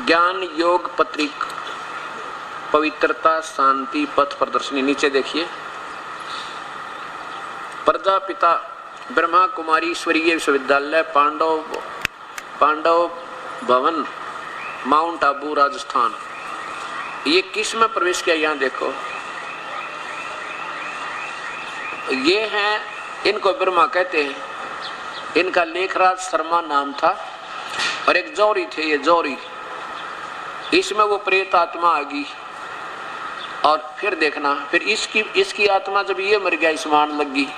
ज्ञान योग पत्रिक पवित्रता शांति पथ प्रदर्शनी। नीचे देखिए, प्रजापिता ब्रह्मा कुमारी ईश्वरीय विश्वविद्यालय पांडव भवन माउंट आबू राजस्थान। ये किस में प्रवेश किया, यहाँ देखो, ये हैं, इनको ब्रह्मा कहते हैं। इनका लेखराज शर्मा नाम था और एक जौहरी थे, ये जौहरी, इसमें वो प्रेत आत्मा आ गई। और फिर देखना, फिर इसकी आत्मा जब ये मर गया, इसमान लग गई,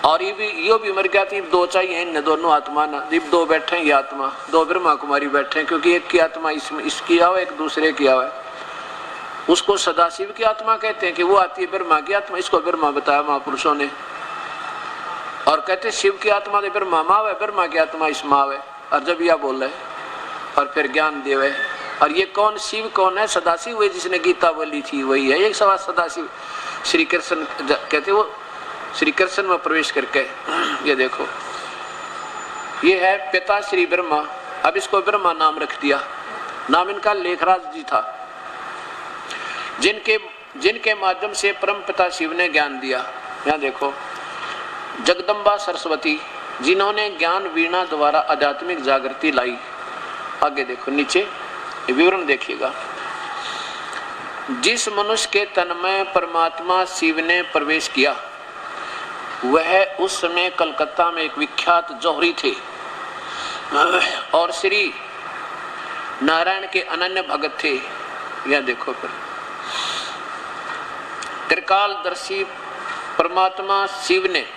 और ये भी मर गया। थी दो चाहिए इन दोनों आत्मा ना, जब दो बैठे हैं, ये आत्मा दो ब्रह्मा कुमारी बैठे हैं, क्योंकि एक की आत्मा इसकी आवे, एक दूसरे की आवे। उसको सदाशिव की आत्मा कहते हैं कि वो आती है ब्रह्मा की आत्मा, इसको ब्रह्मा बताया महापुरुषों ने। और कहते शिव की आत्मा तो ब्रह्मा में आवे, ब्रह्मा की आत्मा इसमें आवे। और जब यह बोले और फिर ज्ञान देवे। और ये कौन, शिव कौन है? सदाशिव, वही जिसने गीता बोली थी, वही है। एक सवाल सदाशिव श्री कृष्ण कहते, वो श्री कृष्ण में प्रवेश करके, ये देखो, ये है पिता श्री ब्रह्मा। अब इसको ब्रह्मा नाम रख दिया। नाम इनका लेखराज जी था, जिनके माध्यम से परम पिता शिव ने ज्ञान दिया। यहाँ देखो, जगदम्बा सरस्वती, जिन्होंने ज्ञान वीणा द्वारा आध्यात्मिक जागृति लाई। आगे देखो, नीचे विवरण देखिएगा। जिस मनुष्य के तन में परमात्मा शिव ने प्रवेश किया, वह उस समय कलकत्ता में एक विख्यात जौहरी थे और श्री नारायण के अनन्य भगत थे। यह देखो, फिर त्रिकालदर्शी परमात्मा शिव ने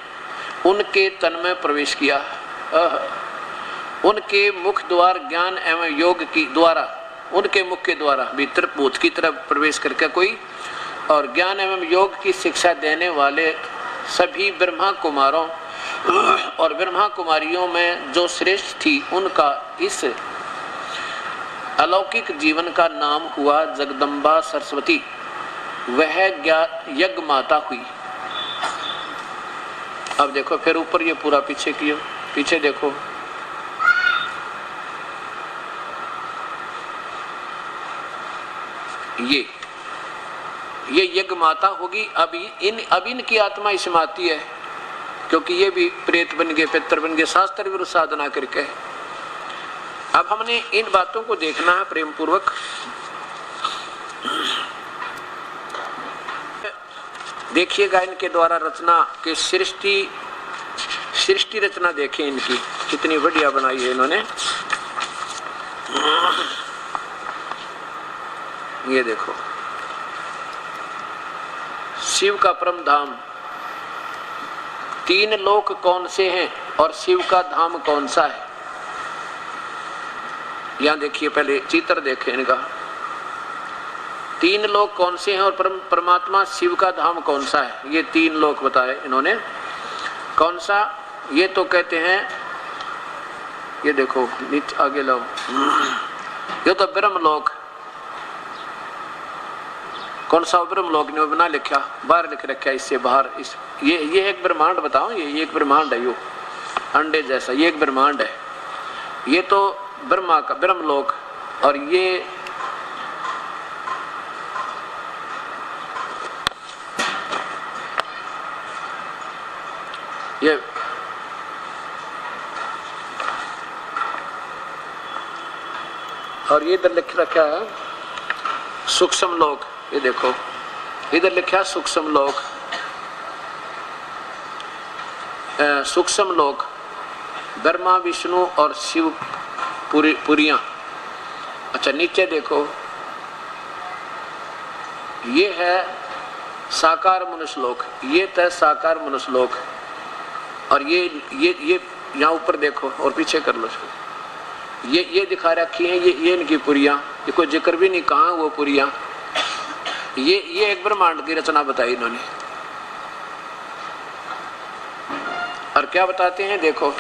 उनके तन में प्रवेश किया। उनके मुख द्वार ज्ञान एवं योग की द्वारा, उनके मुख के द्वारा भीतर भूत की तरफ प्रवेश करके कोई, और ज्ञान एवं योग की शिक्षा देने वाले सभी ब्रह्मा कुमारों और ब्रह्मा कुमारियों में जो श्रेष्ठ थी, उनका इस अलौकिक जीवन का नाम हुआ जगदम्बा सरस्वती। वह यज्ञ माता हुई। अब देखो, फिर ऊपर ये पूरा पीछे किया, पीछे देखो, ये यज्ञ माता होगी। अब इनकी आत्मा इसमें आती है, क्योंकि ये भी प्रेत बन गए, पितर बन गए, शास्त्र विरुद्ध साधना करके। अब हमने इन बातों को देखना है प्रेम पूर्वक। देखिएगा, इनके द्वारा रचना के सृष्टि रचना देखें इनकी, कितनी बढ़िया बनाई है इन्होंने। ये देखो, शिव का परम धाम, तीन लोक कौन से हैं और शिव का धाम कौन सा है? यहां देखिए, पहले चित्र देखें इनका। तीन लोक कौन से हैं और परमात्मा शिव का धाम कौन सा है? ये तीन लोक बताए इन्होंने। कौन सा? ये तो कहते हैं, ये देखो नीचे आगे लो, ये तो ब्रह्मलोक। कौन सा ब्रह्मलोक ने बना लिखा, बाहर लिख रखा है, इससे बाहर इस ये एक ब्रह्मांड बताओ, ये एक ब्रह्मांड है, यो अंडे जैसा, ये एक ब्रह्मांड है। ये तो ब्रह्मा का ब्रह्मलोक, और ये और ये इधर लिख रखा है सूक्ष्म लोक। ये देखो, इधर लिखा है सूक्ष्म लोक, सूक्ष्म लोक, ब्रह्मा विष्णु और शिव पुरियां। अच्छा, नीचे देखो, ये है साकार मनुष्य लोक, ये तय साकार मनुष्य लोक। और ये यहाँ ऊपर देखो और पीछे कर लो, ये दिखा रखी है, ये इनकी पुरियां, ये कोई जिक्र भी नहीं कहाँ वो पुरियां। ये एक ब्रह्मांड की रचना बताई इन्होंने। और क्या बताते हैं, देखो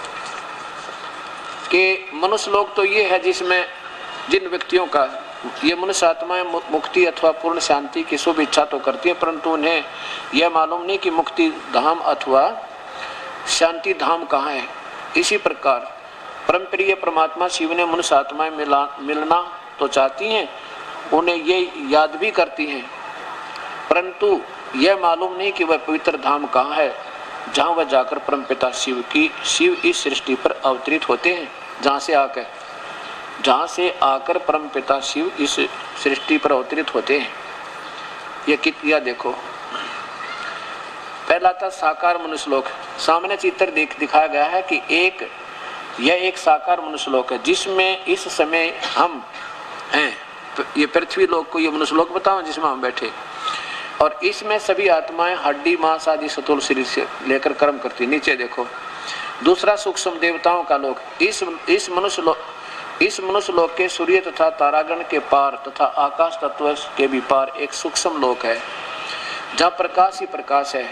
कि मनुष्य लोक तो ये है जिसमें जिन व्यक्तियों का, ये मनुष्य आत्माएं मुक्ति अथवा पूर्ण शांति की शुभ इच्छा तो करती है, परंतु उन्हें यह मालूम नहीं कि मुक्ति धाम अथवा शांति धाम कहाँ है। इसी प्रकार परम प्रिय परमात्मा शिव ने मनुष्य आत्माएं मिलना तो चाहती हैं, उन्हें ये याद भी करती हैं, परंतु यह मालूम नहीं कि वह पवित्र धाम कहाँ है जहाँ वह जाकर परमपिता शिव इस सृष्टि पर अवतरित होते हैं। जहाँ से आकर परमपिता शिव इस सृष्टि पर अवतरित होते हैं। यह देखो, पहला था साकार मनुष्यलोक। सामने चित्र दिखाया गया है कि यह एक साकार मनुष्यलोक है जिसमें इस समय हम हैं। ये पृथ्वी लोक को ये मनुष्यलोक बताओ जिसमें हम बैठे, और इसमें सभी आत्माएं हड्डी मांस आदि स्थूल शरीर से लेकर कर्म करती। नीचे देखो, दूसरा सूक्ष्म देवताओं का लोक। इस मनुष्य लोक के सूर्य तथा तारागण के पार तथा आकाश तत्व के भी पार एक सूक्ष्म लोक है जहाँ प्रकाश ही प्रकाश है।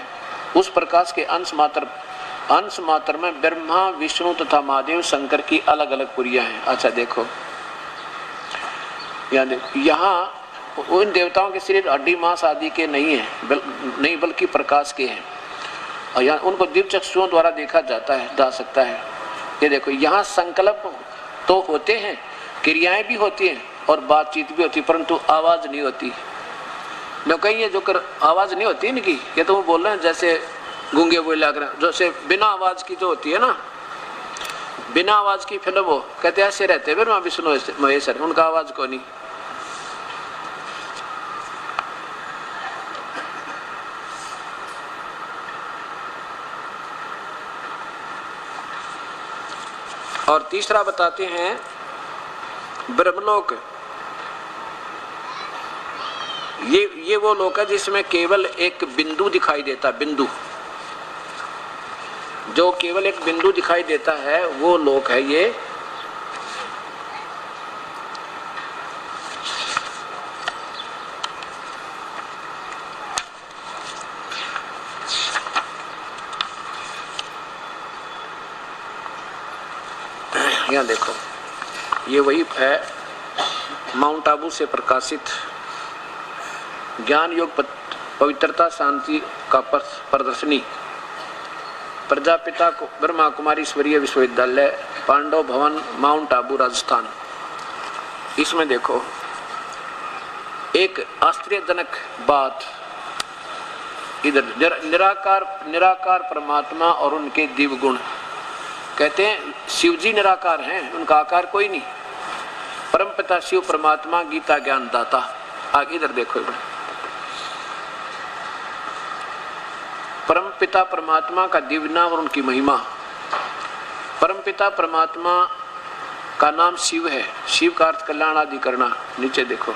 उस प्रकाश के अंश मात्र में ब्रह्मा विष्णु तथा महादेव शंकर की अलग अलग पुरियां हैं। अच्छा देखो, यहाँ उन देवताओं के शरीर हड्डी मांस आदि के नहीं है, बल्कि प्रकाश के हैं, और यहाँ उनको दिव्य चक्षुओं द्वारा देखा जा सकता है। ये देखो, यहाँ संकल्प तो होते हैं, क्रियाएं भी होती हैं और बातचीत भी होती, परंतु आवाज नहीं होती। न कहीं ये जो कर आवाज नहीं होती इनकी, ये तो वो बोल रहे हैं जैसे गूंगे बोले कर, जैसे बिना आवाज की जो होती है ना, बिना आवाज की फिल्म वो कहते ऐसे रहते हैं विष्णु महेश्वर, उनका आवाज को नहीं। और तीसरा बताते हैं ब्रह्मलोक। ये वो लोक है जिसमें केवल एक बिंदु दिखाई देता, बिंदु जो केवल एक बिंदु दिखाई देता है वो लोक है ये। यहाँ देखो, ये वही है माउंट आबू से प्रकाशित ज्ञान योग पवित्रता शांति का प्रदर्शनी, प्रजापिता को ब्रह्मा कुमारी ईश्वरीय विश्वविद्यालय, पांडव भवन, माउंट आबू, राजस्थान। इसमें देखो एक आश्चर्यजनक बात, इधर निराकार परमात्मा और उनके दिव्य गुण। कहते हैं शिव जी निराकार हैं, उनका आकार कोई नहीं। परमपिता शिव परमात्मा गीता ज्ञान दाता। आगे इधर देखो, परमपिता परमात्मा का दिव्य नाम और उनकी महिमा। परमपिता परमात्मा का नाम शिव है, शिव का अर्थ कल्याण आदि करना। नीचे देखो,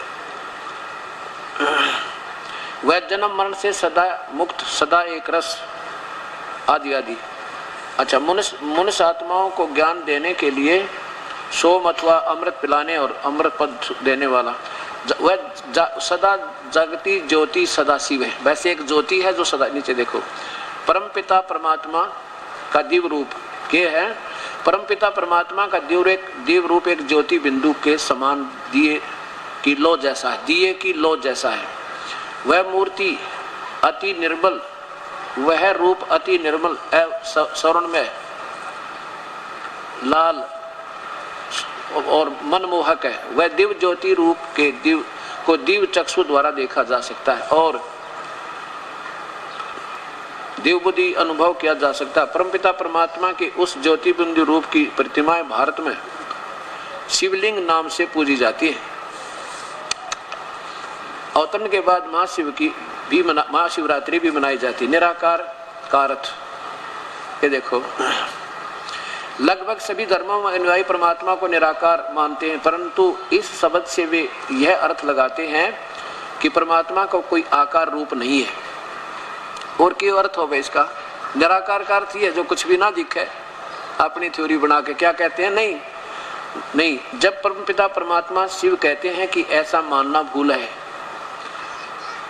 वह जन्म मरण से सदा मुक्त, सदा एक रस आदि आदि। अच्छा, मनुष्य आत्माओं को ज्ञान देने के लिए सोम अथवा अमृत पिलाने और अमृत पद देने वाला वह सदा जागती ज्योति सदा शिव है। वैसे एक ज्योति है जो सदा। नीचे देखो, परमपिता परमात्मा का दिव्य रूप के है। परमपिता परमात्मा का दिव्य रूप एक ज्योति बिंदु के समान दिए की लो जैसा है, दिए की लो जैसा है। वह मूर्ति अति निर्मल, वह रूप अति निर्मल स्वर्णमय, लाल और मनमोहक है। वह दिव्य ज्योति रूप के दिव्य चक्षु द्वारा देखा जा सकता है और दिव्य बुद्धि अनुभव किया जा सकता है। परमपिता परमात्मा के उस ज्योति बिंदु रूप की प्रतिमाएं भारत में शिवलिंग नाम से पूजी जाती है। अवतरण के बाद महाशिवरात्रि भी मनाई जाती है। निराकार का अर्थ ये देखो, लगभग सभी धर्मों में अनुयायी परमात्मा को निराकार मानते हैं, परंतु इस शब्द से वे यह अर्थ लगाते हैं कि परमात्मा का कोई आकार रूप नहीं है। और क्यों अर्थ होगा इसका? निराकार का अर्थ ये जो कुछ भी ना दिखे, अपनी थ्योरी बना के क्या कहते हैं? नहीं, जब परमपिता परमात्मा शिव कहते हैं कि ऐसा मानना भूल है।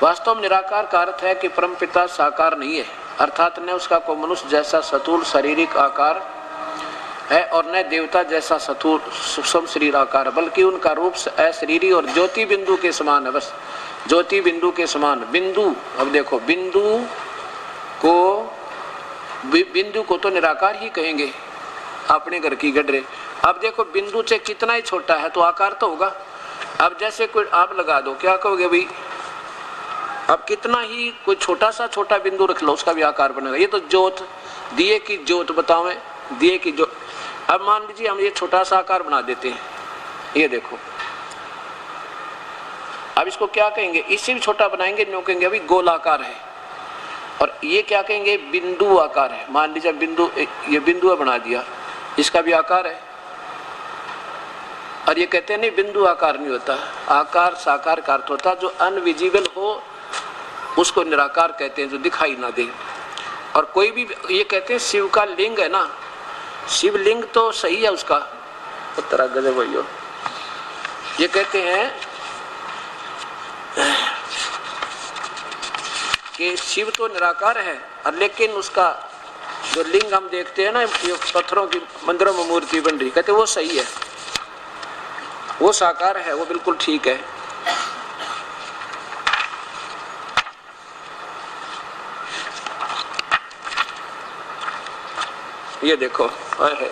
वास्तव में निराकार का अर्थ है कि परमपिता साकार नहीं है, अर्थात न उसका कोई मनुष्य जैसा स्थूल शारीरिक आकार है और न देवता जैसा स्थूल सूक्ष्म शरीर आकार, बल्कि उनका रूप अशरीरी और ज्योति बिंदु के समान है। बस ज्योति बिंदु के समान। बिंदु, अब देखो, बिंदु को तो निराकार ही कहेंगे अपने घर की गडरे, अब देखो बिंदु से कितना ही छोटा है तो आकार तो होगा। अब जैसे कोई आप लगा दो, क्या कहोगे भाई, अब कितना ही कोई छोटा सा छोटा बिंदु रख लो उसका भी आकार बनेगा। ये तो ज्योत, दिए की ज्योत बताओ, दिए की ज्योत। अब मान लीजिए हम ये छोटा सा आकार बना देते हैं, ये देखो। अब इसको क्या कहेंगे, इससे भी छोटा बनाएंगे, न्यू कहेंगे अभी गोलाकार है। और ये क्या कहेंगे, बिंदु आकार है। मान लीजिए बिंदु, ये बिंदु बना दिया, इसका भी आकार है। और ये कहते हैं नहीं बिंदु आकार नहीं होता, आकार साकार का अर्थ होता जो अनविजिबल हो उसको निराकार कहते हैं, जो दिखाई ना दे। और कोई भी ये कहते हैं शिव का लिंग है ना, शिवलिंग तो सही है उसका, उत्तरा गजब भैया। ये कहते हैं कि शिव तो निराकार है, और लेकिन उसका जो लिंग हम देखते हैं ना, पत्थरों की मंदिरों में मूर्ति बन रही, कहते वो सही है, वो साकार है, वो बिल्कुल ठीक है। ये देखो है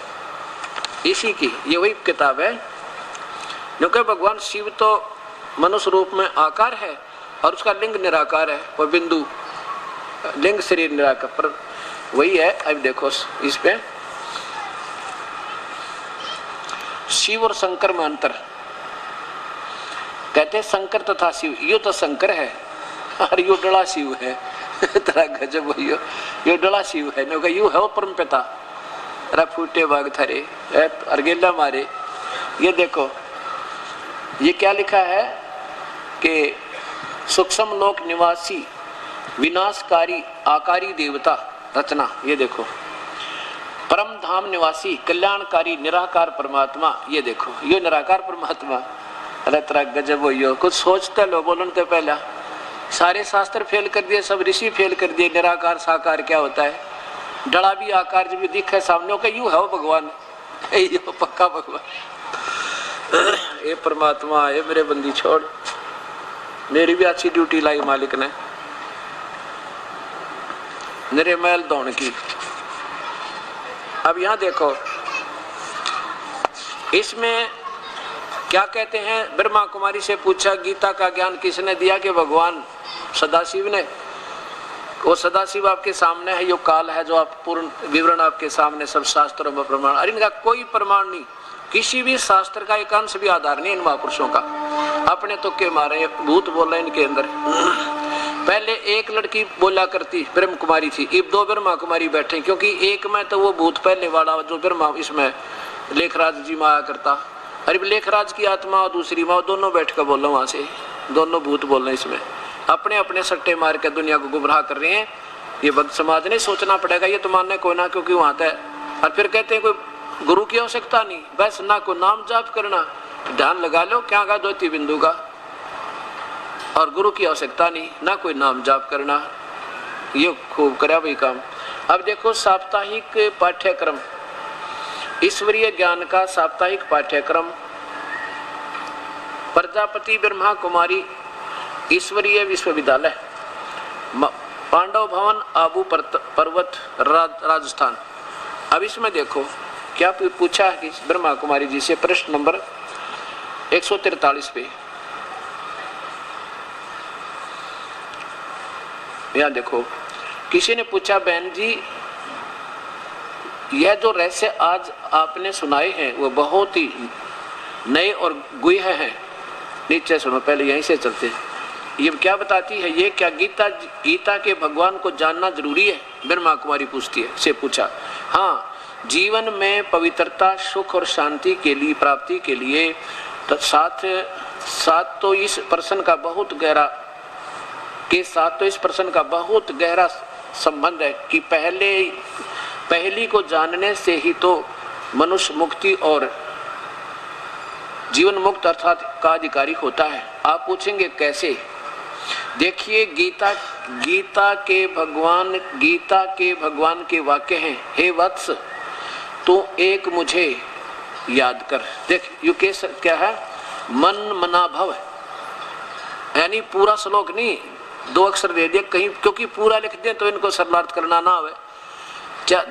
इसी की, ये वही किताब है। क्योंकि भगवान शिव तो मनुष्य रूप में आकार है और उसका लिंग निराकार है, और बिंदु लिंग शरीर निराकार, पर वही है। अब देखो इस पे शिव और शंकर में अंतर, कहते हैं शंकर तथा शिव, यो तो शंकर है और यो डला शिव है। तेरा गजब भैया, यो डला शिव है, यू है परम पिता, अरे फूटे बाग थरे अर्गेला मारे। ये देखो ये क्या लिखा है कि सूक्ष्म लोक निवासी विनाशकारी आकारी देवता रचना। ये देखो परम धाम निवासी कल्याणकारी निराकार परमात्मा। ये देखो यो निराकार परमात्मा। अरे तेरा गजब हो, यो कुछ सोचते लो बोलने तो पहला सारे शास्त्र फेल कर दिए, सब ऋषि फेल कर दिए। निराकार साकार क्या होता है, डड़ा भी आकार जब दिखे सामने का यू है वो भगवान, यो पक्का भगवान। ये परमात्मा ये मेरे बंदी छोड़, मेरी भी अच्छी ड्यूटी लाई मालिक ने, मेरे महल दौड़ की। अब यहां देखो इसमें क्या कहते हैं, ब्रह्मा कुमारी से पूछा गीता का ज्ञान किसने दिया, कि भगवान सदाशिव ने। वो सदाशिव आपके सामने है, यो काल है जो आप पूर्ण विवरण आपके सामने सब शास्त्रों में प्रमाण। अरे इनका कोई प्रमाण नहीं, किसी भी शास्त्र का एक अंश भी आधार नहीं इन महापुरुषों का, अपने तो के मारे भूत बोल रहे इनके अंदर। पहले एक लड़की बोला करती ब्रह्म कुमारी थी, अब दो ब्रह्मा कुमारी बैठे, क्योंकि एक में तो वो भूत पहले वाला जो ब्रह्मा, इसमें लेखराज जी में आया करता। अरे लेखराज की आत्मा और दूसरी माँ दोनों बैठ कर बोल रहे, वहां से दोनों भूत बोल रहे हैं, इसमें अपने अपने सट्टे मार के दुनिया को गुमराह कर रहे हैं। ये भक्त समाज ने सोचना पड़ेगा, ये तो मानने कोई ना, क्योंकि वहां तक। और फिर कहते हैं कोई गुरु की आवश्यकता नहीं, बस ना को नाम जाप करना, ध्यान लगा लो क्या का द्वैती बिंदु का, और गुरु की आवश्यकता नहीं, ना कोई नाम जाप करना। ये खूब करा भाई काम। अब देखो साप्ताहिक पाठ्यक्रम, ईश्वरीय ज्ञान का साप्ताहिक पाठ्यक्रम, प्रजापति ब्रह्मा कुमारी ईश्वरीय विश्वविद्यालय, पांडव भवन, आबू पर्वत, राजस्थान। अब इसमें देखो क्या पूछा है कि ब्रह्मा कुमारी जी से, प्रश्न नंबर 143 पे। यहां देखो किसी ने पूछा, बहन जी यह जो रहस्य आज आपने सुनाए हैं वो बहुत ही नए और गुह्य हैं। नीचे सुनो, पहले यहीं से चलते हैं। ये क्या बताती है, ये क्या गीता के भगवान को जानना जरूरी है, ब्रह्मा कुमारी पूछती है, से पूछा। हाँ, जीवन में पवित्रता, सुख और शांति के लिए, प्राप्ति के लिए तो साथ तो इस प्रश्न का बहुत गहरा संबंध है कि पहली को जानने से ही तो मनुष्य मुक्ति और जीवन मुक्त अर्थात का अधिकारी होता है। आप पूछेंगे कैसे? देखिए गीता के भगवान के वाक्य हैं, हे वत्स तो एक मुझे याद कर। देख यू क्या है, मन मना भव, यानी पूरा श्लोक नहीं, 2 अक्षर दे दिए कहीं, क्योंकि पूरा लिख दें तो इनको सरलार्थ करना ना आवे,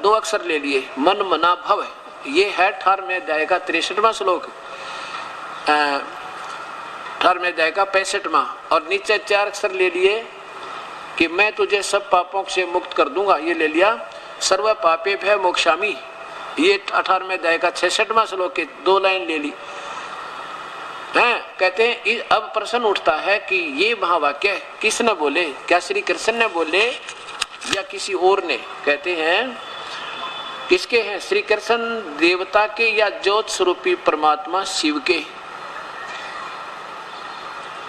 2 अक्षर ले लिए, मन मना भव, ये है 18वें अध्याय का 63वां श्लोक, 18वें अध्याय का 65वां। और नीचे 4 अक्षर ले लिए कि मैं तुझे सब पापों से मुक्त कर दूंगा, ये ले लिया। सर्व पापेभ्यः मोक्षामि, ये 18वें अध्याय का 66वां श्लोक के 2 लाइन ले ली हैं। कहते हैं अब प्रश्न उठता है कि ये महावाक्य किसने बोले, क्या श्री कृष्ण ने बोले या किसी और ने? कहते हैं किसके हैं? श्री कृष्ण देवता के या ज्योत स्वरूपी परमात्मा शिव के?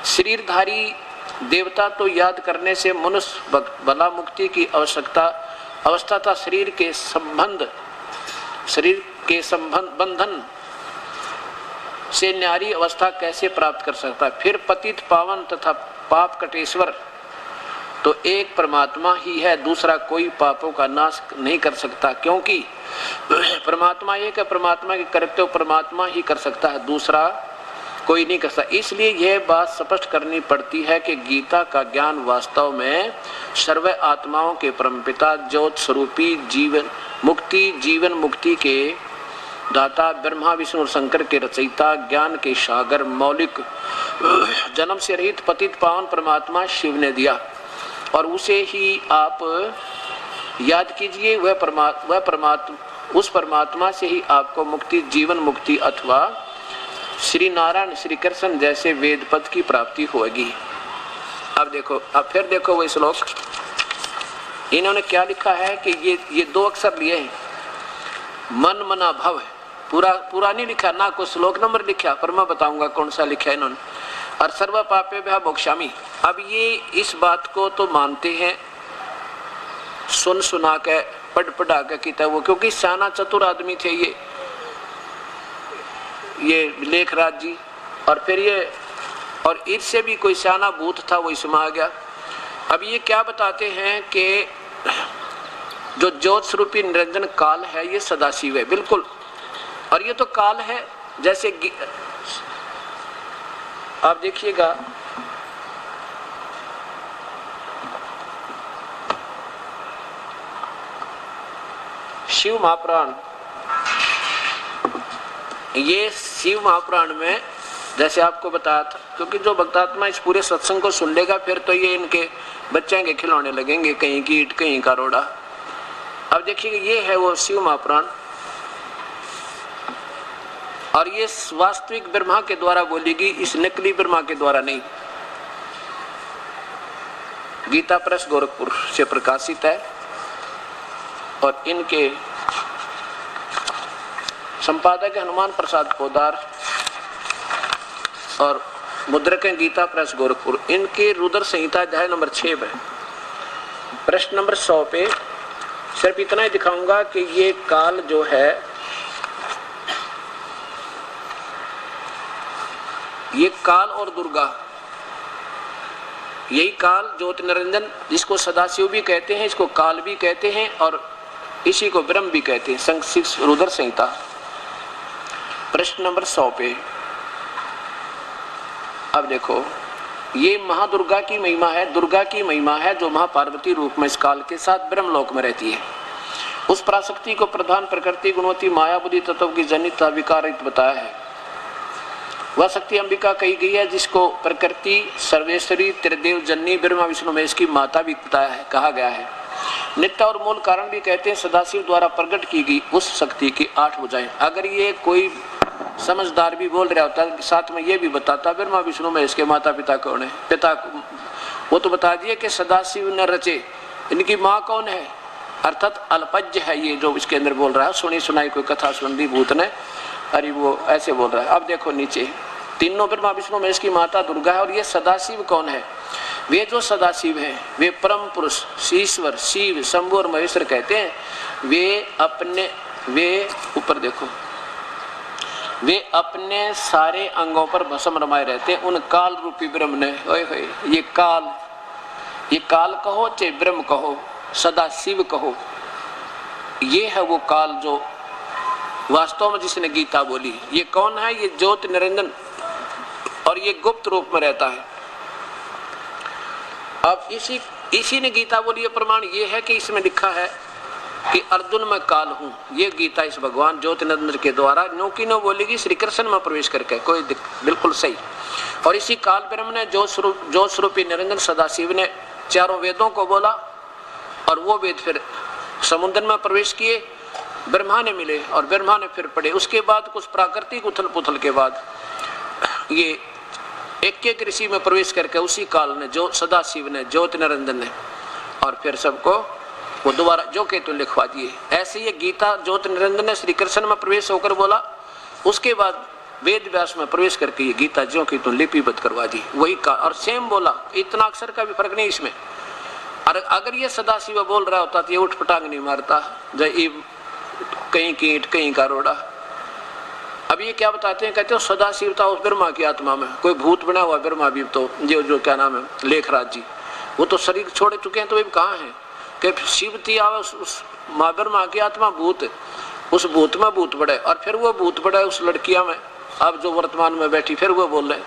शरीरधारी देवता तो याद करने से मनुष्य भला मुक्ति की अवस्था था। शरीर के बंधन से न्यारी अवस्था कैसे प्राप्त कर सकता है? फिर पतित पावन तथा पाप कटेश्वर तो एक परमात्मा ही है, दूसरा कोई पापों का नाश नहीं कर सकता, क्योंकि परमात्मा एक है। परमात्मा के कर्तव्य परमात्मा ही कर सकता है, दूसरा कोई नहीं कर सकता। इसलिए यह बात स्पष्ट करनी पड़ती है कि गीता का ज्ञान वास्तव में सर्व आत्माओं के परमपिता ज्योत स्वरूपी जीवन मुक्ति के दाता ब्रह्मा विष्णु और शंकर के रचयिता ज्ञान के सागर मौलिक जन्म से रहित पतित पावन परमात्मा शिव ने दिया, और उसे ही आप याद कीजिए। उस परमात्मा से ही आपको मुक्ति, जीवन मुक्ति अथवा श्री नारायण श्री कृष्ण जैसे वेद पद की प्राप्ति होगी। अब देखो, अब फिर देखो वो श्लोक, इन्होंने क्या लिखा है कि ये 2 अक्षर लिए हैं, मन मना भव। पूरा नहीं लिखा, ना कोई श्लोक नंबर लिखा, पर मैं बताऊंगा कौन सा लिखा है इन्होंने। और सर्व पापेभ्यः मोक्षामि। अब ये इस बात को तो मानते हैं सुना के पढ़ा के किताबों, क्योंकि साना चतुर आदमी थे ये लेखराज जी। और फिर ये और इससे भी कोई सियाना भूत था, वो इसमें आ गया। अब ये क्या बताते हैं कि जो ज्योत स्वरूपी निरंजन काल है ये सदाशिव है, बिल्कुल। और ये तो काल है, जैसे आप देखिएगा शिव महापुराण, ये शिव महापुराण में जैसे आपको बताया था, क्योंकि जो भक्तात्मा इस पूरे सत्संग को सुन लेगा फिर तो ये इनके बच्चे के खिलौने लगेंगे, कहीं की ईंट कहीं का रोड़ा। अब देखिए ये है वो शिव महापुराण, और ये वास्तविक ब्रह्मा के द्वारा बोली गई, इस नकली ब्रह्मा के द्वारा नहीं। गीता प्रेस गोरखपुर से प्रकाशित है, और इनके संपादक हनुमान प्रसाद पोदार और मुद्रक गीता प्रेस गोरखपुर। इनके रुद्र संहिता अध्याय नंबर 6 में प्रश्न नंबर 100 पे सिर्फ इतना ही दिखाऊंगा कि ये काल जो है, ये काल और दुर्गा, यही काल ज्योति निरंजन, जिसको सदाशिव भी कहते हैं, इसको काल भी कहते हैं, और इसी को ब्रह्म भी कहते हैं। संक्षिप्त रुद्र संहिता प्रश्न नंबर 100 पे। अब देखो, ये महादुर्गा की महिमा है, दुर्गा की महिमा है, जो महापार्वती रूप में इस काल के साथ ब्रह्मलोक में रहती है। उस पराशक्ति को प्रधान प्रकृति गुणवती माया बुद्धि तत्व की जनित विकारित बताया है। वह शक्ति अंबिका कही गई है, जिसको प्रकृति सर्वेश्वरी त्रिदेव जननी ब्रह्मा विष्णु महेश की माता भी बताया है, कहा गया है। नित्य और मूल कारण भी कहते हैं। सदाशिव द्वारा प्रकट की गई उस शक्ति की 8 भुजाएं। अगर ये कोई समझदार भी बोल रहा होता, साथ में ये भी बताता ब्रह्मा विष्णु महेश के माता पिता कौन है, पिता वो तो बता दिए कि सदाशिव न रचे, इनकी माँ कौन है, अर्थात अल्पज्य है ये जो इसके अंदर बोल रहा है। सुनी सुनाई कोई कथा सुन दी भूत ने, अरे वो ऐसे बोल रहा है। अब देखो नीचे, तीनों ब्रह्मा विष्णु महेश की माता दुर्गा है, और ये सदाशिव कौन है? वे जो सदाशिव हैं वे परम पुरुष ईश्वर शिव शंभु और महेश्वर कहते हैं। वे ऊपर देखो, वे अपने सारे अंगों पर भस्म रमाए रहते हैं उन काल रूपी ब्रह्म ने। ये काल कहो चाहे ब्रह्म कहो, सदा शिव कहो, ये है वो काल जो वास्तव में जिसने गीता बोली। ये कौन है? ये ज्योति निरंजन, और ये गुप्त रूप में रहता है। अब इसी ने गीता बोली। प्रमाण ये है कि इसमें लिखा है कि अर्जुन मैं काल हूं। ये गीता इस भगवान ज्योतिनंदन के द्वारा नो की नो बोलेगी श्री कृष्ण में प्रवेश करके, कोई बिल्कुल सही। और इसी काल ब्रह्म ने ज्योत स्वरूपी निरंजन सदाशिव ने चारों वेदों को बोला और वो वेद फिर समुद्र में प्रवेश किए, ब्रह्मा ने मिले और ब्रह्मा ने फिर पढ़े। उसके बाद कुछ प्राकृतिक उथल पुथल के बाद ये एक एक ऋषि में प्रवेश करके उसी काल ने जो सदाशिव ने ज्योति निरंजन ने और फिर सबको वो दोबारा जो केतु लिखवा दिए। ऐसे ये गीता ज्योति निरंजन ने श्री कृष्ण में प्रवेश होकर बोला, उसके बाद वेद व्यास में प्रवेश करके ये गीता ज्यों की तुम लिपिबद्ध करवा दी वही का और सेम बोला। इतना अक्षर का भी फर्क नहीं इसमें। और अगर ये सदाशिव बोल रहा होता तो ये उठ पटांग नहीं मारता, कहीं कीट कहीं का रोड़ा। अब ये क्या बताते हैं, कहते हो सदाशिव था उस ब्रह्मा की आत्मा में, कोई भूत बना हुआ ब्रह्मा भी तो जो क्या नाम है लेखराज जी, वो तो शरीर छोड़ चुके हैं तो वे कहाँ हैं कि शिव थी आवे उस माँ ब्रह्मा की आत्मा भूत, उस भूत में भूत बढ़े और फिर वो भूत बढ़े उस लड़किया में, अब जो वर्तमान में बैठी फिर वो बोल रहे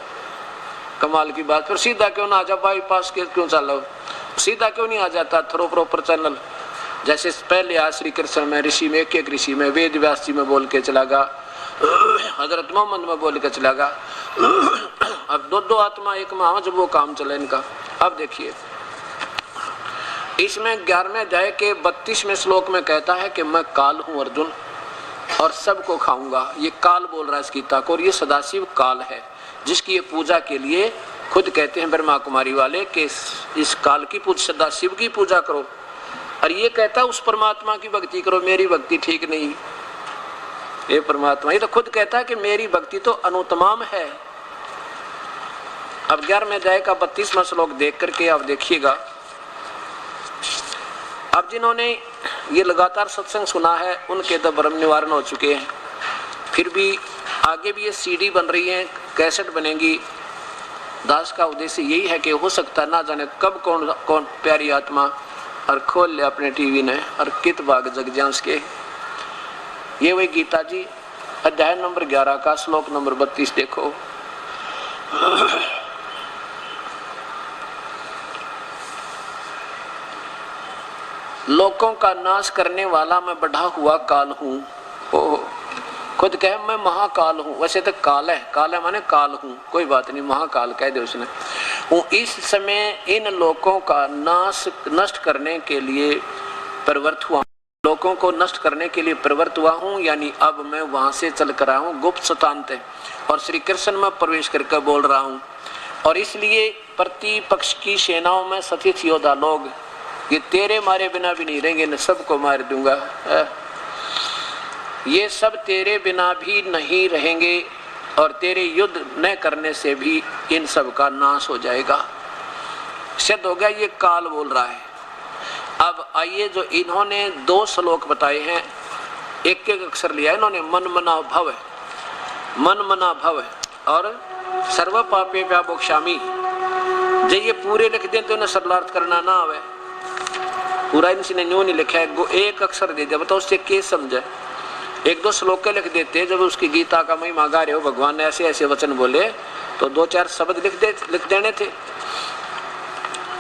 कमाल की बात। फिर सीधा क्यों ना आ जा, बाईपास के क्यों चलो, सीधा क्यों नहीं आ जाता थ्रो प्रॉपर चैनल। जैसे पहले आज श्री कृष्ण में ऋषि में एक ऋषि में वेद व्यास जी में बोल के चला गा, हजरत मोहम्मद में बोल के चला गा। अब दो आत्मा एक में जब वो काम चले इनका। अब देखिए इसमें 11वें अध्याय के 32वें श्लोक में कहता है कि मैं काल हूं अर्जुन और सबको खाऊंगा। ये काल बोल रहा है इस गीता को और ये सदाशिव काल है जिसकी ये पूजा के लिए खुद कहते हैं ब्रह्मा कुमारी वाले कि इस काल की पूजा सदाशिव की पूजा करो। और ये कहता है उस परमात्मा की भक्ति करो, मेरी भक्ति ठीक नहीं। ये परमात्मा ये तो खुद कहता है कि मेरी भक्ति तो अनुत्तम है। अब 11वें अध्याय का 32वां श्लोक देख करके आप देखिएगा। अब जिन्होंने ये लगातार सत्संग सुना है उनके तो भ्रम निवारण हो चुके हैं। फिर भी आगे भी ये सीडी बन रही है, कैसेट बनेगी। दास का उद्देश्य यही है कि हो सकता है ना जाने कब कौन प्यारी आत्मा और खोल ले अपने टीवी ने और कित भाग जगजांस के। ये वही गीता जी अध्याय नंबर 11 का श्लोक नंबर 32 देखो। लोगों का नाश करने वाला मैं बढ़ा हुआ काल हूँ। खुद कहे मैं महाकाल हूँ, वैसे तो काल है माने काल हूँ, कोई बात नहीं महाकाल कह दे उसने। हूँ इस समय इन लोगों का नष्ट करने के लिए प्रवृत्त हुआ, लोगों को नष्ट करने के लिए प्रवृत्त हुआ हूँ। यानी अब मैं वहां से चल कर आया हूँ गुप्त सतांत और श्री कृष्ण में प्रवेश करके बोल रहा हूँ। और इसलिए प्रतिपक्ष की सेनाओं में सतीथ योद्धा लोग ये तेरे मारे बिना भी नहीं रहेंगे, न सबको मार दूंगा। ये सब तेरे बिना भी नहीं रहेंगे और तेरे युद्ध न करने से भी इन सब का नाश हो जाएगा। सिद्ध हो गया ये काल बोल रहा है। अब आइए जो इन्होंने 2 श्लोक बताए हैं, एक एक अक्षर लिया इन्होंने, मन मना भव और सर्व पापे व्यामोक्षामि। जब ये पूरे लिख दें तो इन्हें सरलार्थ करना ना आवे, पूरा इनसे न्यू नहीं लिखा है, एक अक्षर दे दिया, बताओ उससे क्या समझे। 1-2 श्लोक के लिख देते जब उसकी गीता का महिमा गा रहे हो, भगवान ने ऐसे ऐसे वचन बोले तो 2-4 शब्द लिख देने थे।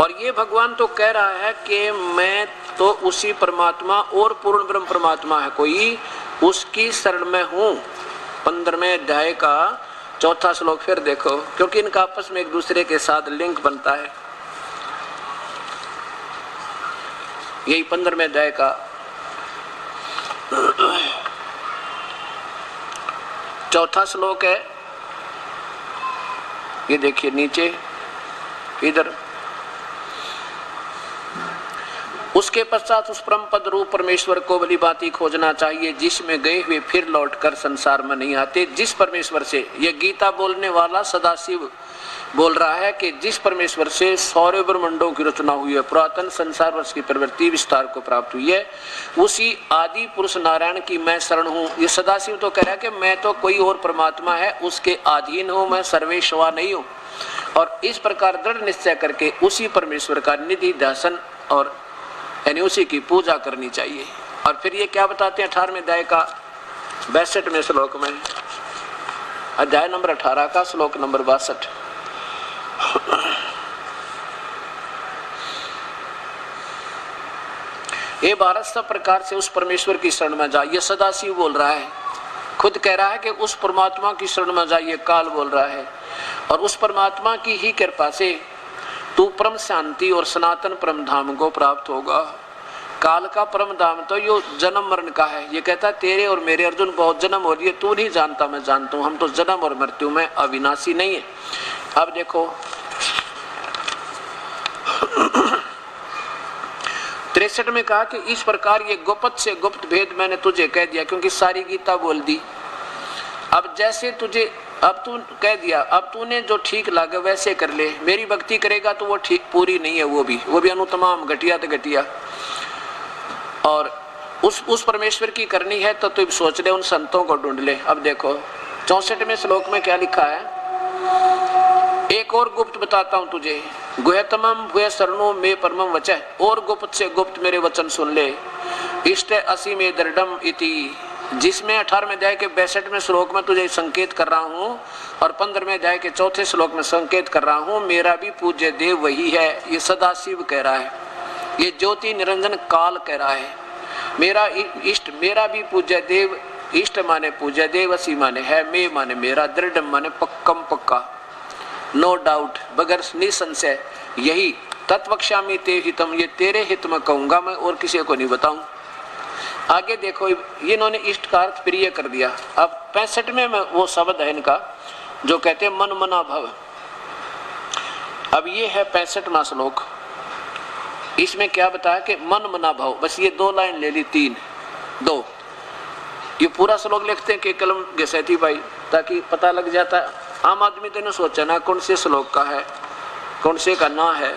और ये भगवान तो कह रहा है कि मैं तो उसी परमात्मा और पूर्ण ब्रह्म परमात्मा है कोई, उसकी शरण में हूँ। 15वें अध्याय का 4था श्लोक फिर देखो, क्योंकि इनका आपस में एक दूसरे के साथ लिंक बनता है। यही 15वें अध्याय का 4था श्लोक है। ये देखिए नीचे इधर, उसके पश्चात उस परम पद रूप परमेश्वर को भली भांति खोजना चाहिए जिसमें गए हुए फिर लौटकर संसार में नहीं आते। जिस परमेश्वर से, ये गीता बोलने वाला सदाशिव बोल रहा है कि जिस परमेश्वर से सौर्य ब्रह्मंडों की रचना हुई है, पुरातन संसार वर्ष की प्रवृत्ति विस्तार को प्राप्त हुई है, उसी आदि पुरुष नारायण की मैं शरण हूँ। ये सदाशिव तो कह रहा है कि मैं तो कोई और परमात्मा है उसके अधीन हूँ, मैं सर्वेश्वर नहीं हूँ। और इस प्रकार दृढ़ निश्चय करके उसी परमेश्वर का निधि ध्यान और यानी उसी की पूजा करनी चाहिए। और फिर ये क्या बताते हैं 18वें अध्याय का 62वें श्लोक में, अध्याय नंबर 18 का श्लोक नंबर 62। हे भारत सब प्रकार से उस परमेश्वर की शरण में जा, ये सदाशिव बोल रहा है, खुद कह रहा है कि उस परमात्मा की शरण में जा, ये काल बोल रहा है। और उस परमात्मा की ही कृपा से तू परम शांति और सनातन परम धाम को प्राप्त होगा। काल का परम धाम तो यो जन्म मरण का है। ये कहता तेरे और मेरे अर्जुन बहुत जन्म हो रही है, तू नहीं जानता मैं जानता हूं, हम तो जन्म और मृत्यु में अविनाशी नहीं है। अब देखो 63 में कहा कि इस प्रकार ये गुप्त से गुप्त भेद मैंने तुझे कह दिया, क्योंकि सारी गीता बोल दी। अब जैसे तुझे अब तू कह दिया, अब तूने जो ठीक लगे वैसे कर ले। मेरी भक्ति करेगा तो वो ठीक पूरी नहीं है, वो भी अनुतमाम घटिया तो घटिया। और उस परमेश्वर की करनी है तो तू सोच ले, उन संतों को ढूंढ ले। अब देखो 64वें श्लोक में क्या लिखा है, एक और गुप्त बताता हूं तुझे, गुह्यतमम भूय शरणो में परमम वचः, और गुप्त से गुप्त मेरे वचन सुन ले। इष्ट असी में दृढ़म इति, जिसमें 18वें अध्याय के 62वें श्लोक में तुझे संकेत कर रहा हूं और 15वें अध्याय के 4थे श्लोक में संकेत कर रहा हूं, मेरा भी पूज्य देव वही है। ये सदाशिव कह रहा है, ये ज्योति निरंजन काल कह रहा है। मेरा इष्ट, मेरा भी पूज्य देव, इष्ट माने पूज्य देव, असी माने है, मैं माने मेरा, दृढ़ माने पक्कम पक्का, नो डाउट, बगैर निसंशय, यही तत्वक्ष्यामि ते हितम, ये तेरे हित में कहूंगा मैं और किसी को नहीं बताऊं। आगे देखो इन्होंने इष्ट का अर्थ प्रिय कर दिया। अब 65 में वो शब्द है इनका जो कहते हैं मन मना भव। अब ये है 65वां श्लोक, इसमें क्या बताया कि मन मना भव, बस ये 2 लाइन ले ली, 2 ये पूरा श्लोक लिखते हैं कि कलम घसैती भाई, ताकि पता लग जाता है। आम आदमी तो नहीं सोचा ना कौन से श्लोक का है, कौन से का ना है।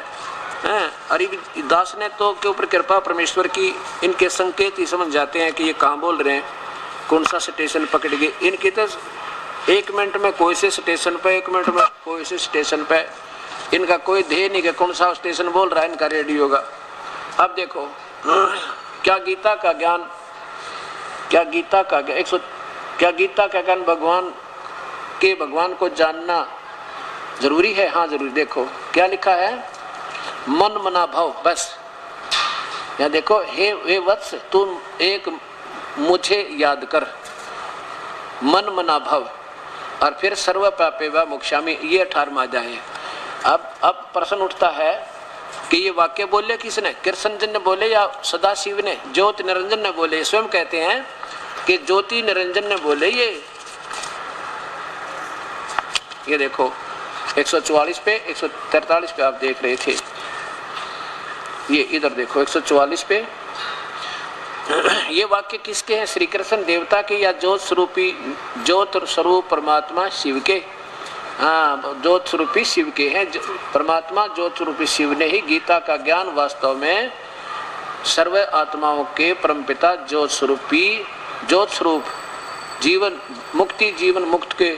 हरिदास ने तो के ऊपर कृपा परमेश्वर की, इनके संकेत ही समझ जाते हैं कि ये कहाँ बोल रहे हैं, कौन सा स्टेशन पकड़ गए। इनके तो 1 मिनट में कोई से स्टेशन पे, 1 मिनट में कोई से स्टेशन पे, इनका कोई ध्येय नहीं कि कौन सा स्टेशन बोल रहा है इनका रेडियो का। अब देखो क्या गीता का ज्ञान, क्या गीता का ज्ञान भगवान को जानना जरूरी है। हाँ जरूरी। देखो क्या लिखा है, मन मना भव, बस यहाँ देखो, हे वत्स तुम एक मुझे याद कर, मन मना भव, और फिर सर्व पापे व मोक्षामि, ये 18वां अध्याय है। अब प्रश्न उठता है कि ये वाक्य बोले किसने, कृष्ण जी ने बोले या सदाशिव ने, ज्योति निरंजन ने बोले। स्वयं कहते हैं कि ज्योति निरंजन ने बोले। ये देखो 144 पे 143 पे आप देख रहे थे, ये इधर देखो 144 पे ये वाक्य किसके हैं, श्री कृष्ण देवता के या ज्योत स्वरूप परमात्मा शिव के। हाँ ज्योत स्वरूपी शिव के हैं। परमात्मा ज्योत स्वरूपी शिव ने ही गीता का ज्ञान वास्तव में सर्व आत्माओं के परमपिता ज्योत स्वरूप जीवन मुक्ति जीवन मुक्त के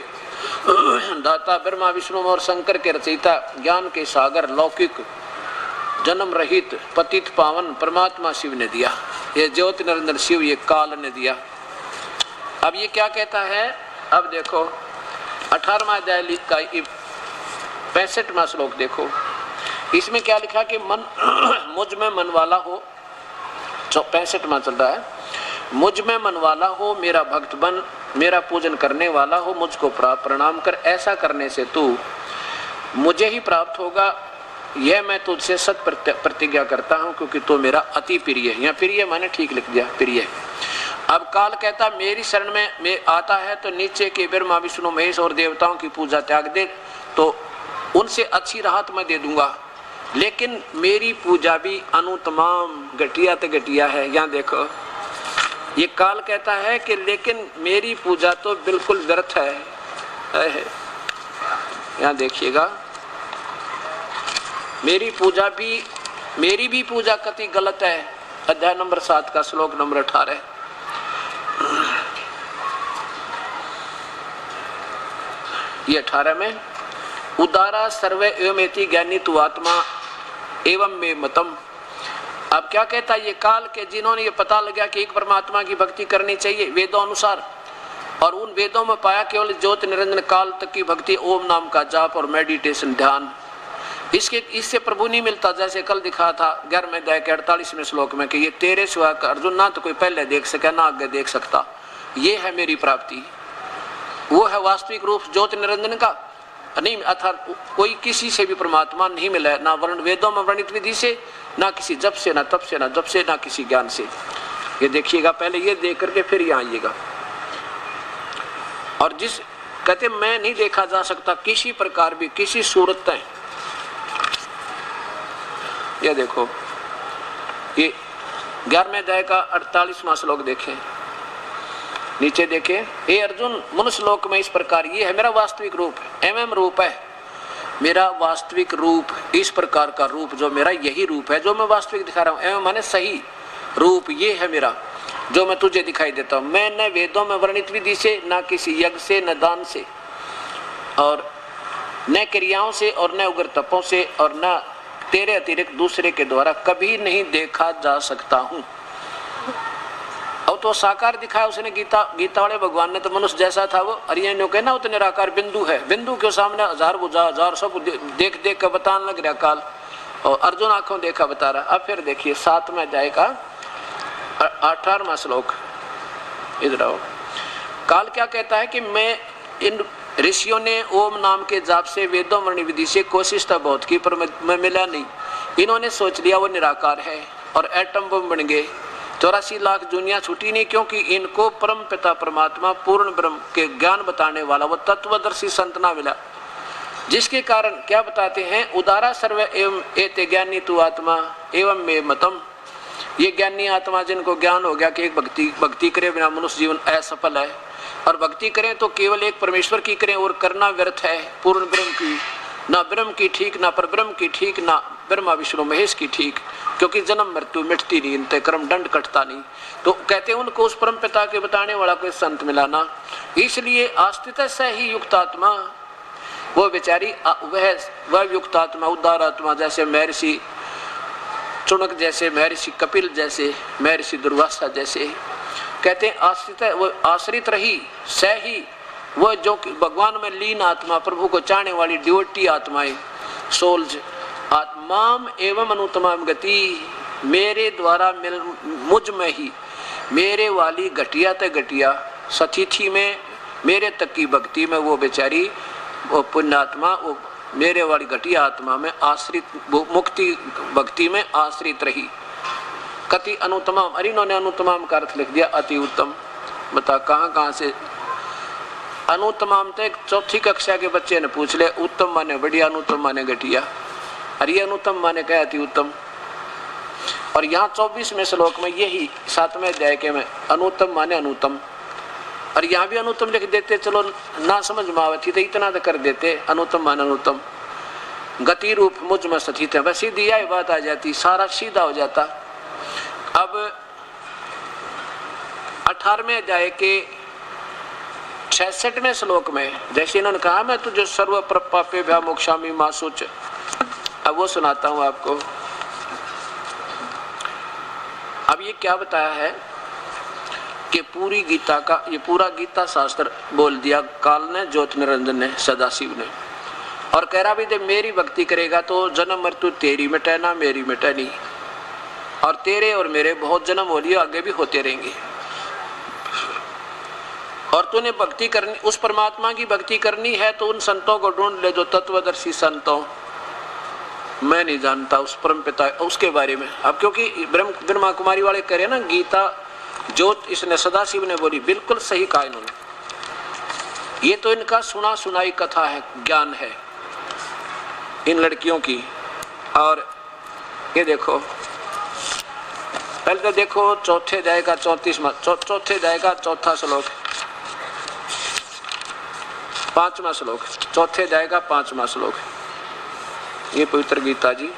दाता ब्रह्मा विष्णु और शंकर के रचयिता, ज्ञान के सागर, लौकिक जन्म रहित पतित पावन परमात्मा शिव ने दिया। ये ज्योति निरंजन शिव, ये काल ने दिया। अब ये क्या कहता है, अब देखो 18वां अध्याय का 65वां श्लोक देखो, इसमें क्या लिखा कि मन मुझ में मन वाला हो, 65वां चल रहा है, मुझ में मन वाला हो, मेरा भक्त बन, मेरा पूजन करने वाला हो, मुझको प्रणाम कर, ऐसा करने से तू मुझे ही प्राप्त होगा, यह मैं तुझसे सत प्रतिज्ञा करता हूं, क्योंकि तू मेरा अति प्रिय है। यहाँ प्रिय मैंने ठीक लिख दिया, प्रिय। अब काल कहता मेरी शरण में आता है तो नीचे के ब्रह्मा विष्णु महेश और देवताओं की पूजा त्याग दे, तो उनसे अच्छी राहत मैं दे दूंगा, लेकिन मेरी पूजा भी अनुतमाम घटिया तो घटिया है। यहाँ देखो ये काल कहता है कि लेकिन मेरी पूजा तो बिल्कुल व्यर्थ है। यहाँ देखिएगा, मेरी भी पूजा कति गलत है। अध्याय नंबर 7 का श्लोक नंबर 18। ये 18 में उदारा सर्वे एवमेति ज्ञानी तु आत्मा एवं में मतम। अब क्या कहता है ये काल के, जिन्होंने ये पता लगा कि एक परमात्मा की भक्ति करनी चाहिए वेदों अनुसार, और उन वेदों में पाया केवल ज्योति निरंजन काल तक की भक्ति, ओम नाम का जाप और मेडिटेशन ध्यान, इससे प्रभु नहीं मिलता। जैसे कल दिखा था 11वें अध्याय के 48वें श्लोक में कि ये तेरे सिवा अर्जुन ना तो कोई पहले देख सके ना आगे देख सकता, ये है मेरी प्राप्ति। वो है वास्तविक रूप ज्योति निरंजन का नहीं, अर्थात कोई किसी से भी परमात्मा नहीं मिला है, ना वर्ण वेदों में वर्णित विधि से, ना किसी जप से, ना तप से, ना जप से, ना किसी ज्ञान से। ये देखिएगा, पहले ये देख करके फिर यहाँ आइएगा। और जिस कहते मैं नहीं देखा जा सकता किसी प्रकार भी किसी सूरत है। ये देखो, ये 11वें अध्याय का 48वां श्लोक देखें, नीचे देखें, हे अर्जुन मनुष्य लोक में इस प्रकार ये है मेरा वास्तविक रूप, एवं रूप है मेरा वास्तविक रूप, इस प्रकार का रूप जो मेरा यही रूप है जो मैं वास्तविक दिखा रहा हूँ। एवं माने सही रूप ये है मेरा जो मैं तुझे दिखाई देता हूँ। मैं न वेदों में वर्णित विधि से, न किसी यज्ञ से, न दान से, और न क्रियाओं से, और न उग्र तपों से, और न तेरे अतिरिक्त दूसरे के द्वारा कभी नहीं देखा जा सकता हूँ। अब तो साकार दिखाया उसने। गीता वाले भगवान ने तो मनुष्य जैसा था वो, अरियन ने कहना उतने निराकार बिंदु है, बिंदु के सामने हजार बुझा हजार सब देख देख कर बताने लग रहा काल, और अर्जुन आंखों देखा बता रहा। अब फिर देखिए 7वें अध्याय का 18वां श्लोक, इधर आओ। काल क्या कहता है कि मैं इन ऋषियों ने ओम नाम के जाप से वेदों वर्णि विधि से कोशिश तो बहुत की पर मैं मिला नहीं। इन्होंने सोच लिया वो निराकार है और एटम बम बन गए। 84 लाख दुनिया छूटी नहीं, क्योंकि इनको परम पिता परमात्मा पूर्ण ब्रह्म के ज्ञान बताने वाला वो तत्वदर्शी संत ना मिला, जिसके कारण क्या बताते हैं, उदारा सर्व एवं एते ज्ञानी तु आत्मा एवं मे मतम। ये ज्ञानी आत्मा जिनको ज्ञान हो गया कि एक भक्ति करे बिना मनुष्य जीवन असफल है, और भक्ति करें तो केवल एक परमेश्वर की करें और करना व्यर्थ है, पूर्ण ब्रह्म की, ना ब्रह्म की ठीक, ना पर ब्रह्म की ठीक, ना ब्रह्मा विष्णु महेश की ठीक, क्योंकि जन्म मृत्यु मिटती नहीं, इनते कर्म दंड कटता नहीं। तो कहते हैं उनको उस परम पिता के बताने वाला कोई संत मिला ना, इसलिए आस्तित से ही युक्त आत्मा वो बेचारी वह युक्त आत्मा उदार आत्मा, जैसे महर्षि चुनक जैसे, महर्षि कपिल जैसे, महर्षि दुर्वासा जैसे, कहते हैं आश्रित वो आश्रित रही सही वो जो भगवान में लीन आत्मा, प्रभु को चाहने वाली डिवोटी आत्माएं, सोल्स आत्माम एवं अनुतमाम गति, मेरे द्वारा मुझ में ही मेरे वाली घटिया ते घटिया सतिथि में मेरे तक की भक्ति में वो बेचारी वो पुण्यात्मा वो मेरे वाली घटिया आत्मा में आश्रित मुक्ति भक्ति में आश्रित रही। कति अनुतमाम, अरे इन्होंने अनुतमाम का अर्थ लिख दिया अति उत्तम। बता कहाँ से अनुतमाम तो एक 4ठी कक्षा के बच्चे ने पूछ ले, उत्तम माने बढ़िया, अनुतम माने घटिया, अरे अनुतम माने क्या अति उत्तम। और यहाँ 24वें श्लोक में यही 7वें अध्याय के में अनुतम माने अनुतम, और यहाँ भी अनुतम लिख देते, चलो ना समझ में आवे थी तो इतना तो कर देते, अनुतम माने अनुतम, गति रूप मुझ में स्थित है, बस सीधी यही बात आ जाती, सारा सीधा हो जाता। अब 18वें अध्याय के 66वें श्लोक में जैसे इन्होंने कहा मैं तुझे सर्व पापे भ्या मोक्षामि मा सोच, अब वो सुनाता हूं आपको। अब ये क्या बताया है कि पूरी गीता का ये पूरा गीता शास्त्र बोल दिया काल ने, ज्योति निरंजन ने, सदाशिव ने, और कह रहा भी देख मेरी भक्ति करेगा तो जन्म मृत्यु तेरी मिटे ना मेरी मिटे नहीं, और तेरे और मेरे बहुत जन्म हो लिए आगे भी होते रहेंगे। और तूने भक्ति करनी, उस परमात्मा की भक्ति करनी है तो उन संतों को ढूंढ ले जो तत्वदर्शी संतों, मैं नहीं जानता उस परम पिता उसके बारे में। अब क्योंकि ब्रह्मा कुमारी वाले कह रहे ना गीता जो इसने सदाशिव ने बोली बिल्कुल सही कहा इन्होंने, ये तो इनका सुना सुनाई कथा है, ज्ञान है इन लड़कियों की। और ये देखो पहले तो देखो चौथे अध्याय का 4था श्लोक, 5वां श्लोक, चौथे अध्याय का 5वां श्लोक, ये पवित्र गीता जी।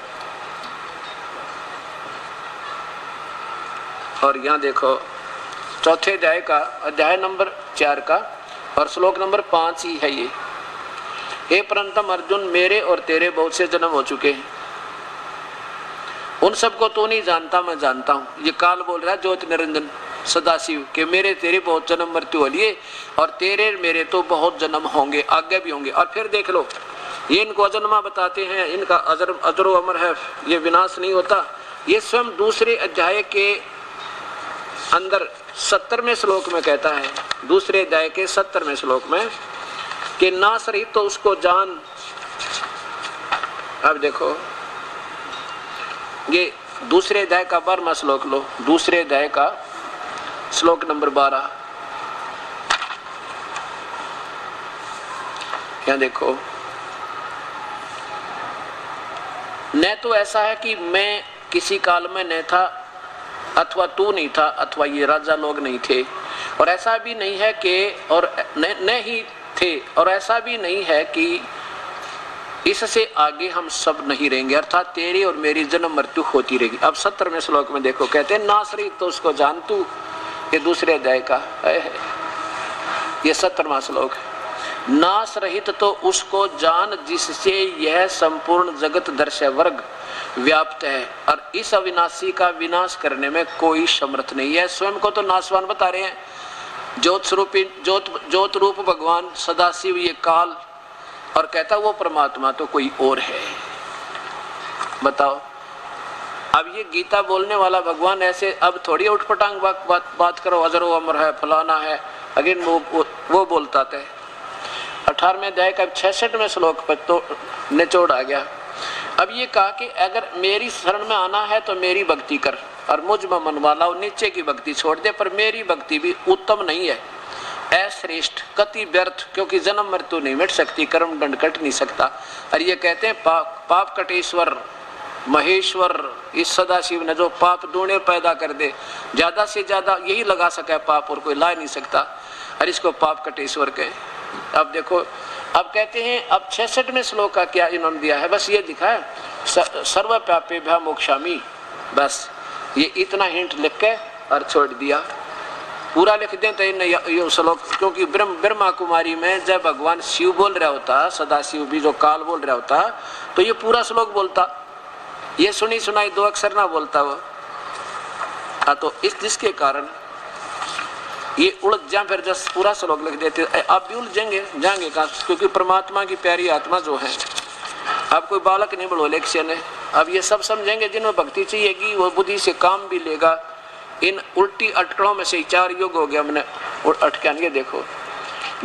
और यहाँ देखो चौथे अध्याय का अध्याय नंबर 4 का और श्लोक नंबर 5 ही है ये। हे परंतम अर्जुन, मेरे और तेरे बहुत से जन्म हो चुके हैं, उन सबको तो नहीं जानता, मैं जानता हूँ। ये काल बोल रहा है ज्योति निरंजन सदाशिव के मेरे तेरे बहुत जन्म मृत्यु हो लिए और तेरे मेरे तो बहुत जन्म होंगे, आगे भी होंगे। और फिर देख लो ये इनको अजन्मा बताते हैं, इनका अजरो अमर है, ये विनाश नहीं होता। ये स्वयं दूसरे अध्याय के अंदर 70वें श्लोक में कहता है, दूसरे अध्याय के 70वें श्लोक में कि नाश रहित तो उसको जान। अब देखो ये दूसरे अध्याय का 12वां श्लोक लो, दूसरे अध्याय का श्लोक नंबर 12। क्या देखो, न तो ऐसा है कि मैं किसी काल में न था अथवा तू नहीं था अथवा ये राजा लोग नहीं थे, और ऐसा भी नहीं है कि और न ही थे, और ऐसा भी नहीं है कि इससे आगे हम सब नहीं रहेंगे, अर्थात तेरी और मेरी जन्म मृत्यु होती रहेगी। अब 70वें श्लोक में देखो कहते हैं नाश रहित तो उसको जान तू, ये दूसरे अध्याय का है, ये 70वां श्लोक है। नाश रहित तो उसको जान जिससे यह संपूर्ण जगत दर्शय वर्ग व्याप्त है, और इस अविनाशी का विनाश करने में कोई समर्थ नहीं है। स्वयं को तो नाशवान बता रहे हैं, ज्योत रूप भगवान सदाशिव ये काल, और कहता वो परमात्मा तो कोई और है। बताओ, अब ये गीता बोलने वाला भगवान ऐसे अब थोड़ी उठपटांग बात करो, अजरो अमर है, फलाना है, अगेन वो बोलता था। 18वें अध्याय का 66वें श्लोक पर तो निचोड़ आ गया। अब ये कहा कि अगर मेरी शरण में आना है तो मेरी भक्ति कर, और मुझ में मन वाला नीचे की भक्ति छोड़ दे, पर मेरी भक्ति भी उत्तम नहीं है, अश्रेष्ठ, कति व्यर्थ, क्योंकि जन्म मृत्यु नहीं मिट सकती, कर्म दंड कट नहीं सकता। और ये कहते हैं पाप कटेश्वर महेश्वर, इस सदाशिव ने जो पाप दूने पैदा कर दे, ज्यादा से ज्यादा यही लगा सका पाप, और कोई ला नहीं सकता, और इसको पाप कटेश्वर कहे। अब देखो, अब कहते हैं, अब 66वें श्लोक का क्या इन्होंने दिया है, बस ये दिखा है सर्व पापेभ्यः मोक्षामि, बस ये इतना हिंट लिख के और छोड़ दिया। पूरा लिख दें तो ये श्लोक, क्योंकि ब्रह्मा कुमारी में जब भगवान शिव बोल रहा होता, सदाशिव भी जो काल बोल रहा होता, तो ये पूरा श्लोक बोलता, ये सुनी सुनाई 2 अक्षर ना बोलता वो। तो इस जिसके कारण ये उलझ जा, फिर जब पूरा श्लोक लिख देते आप भी उलझेंगे जाएंगे कहाँ, क्योंकि परमात्मा की प्यारी आत्मा जो है, अब कोई बालक नहीं बढ़ोले किसी ने, अब ये सब समझेंगे, जिनमें भक्ति चाहिएगी वो बुद्धि से काम भी लेगा। इन उल्टी अटकड़ों में से 4 युग हो गया हमने अटकान। ये देखो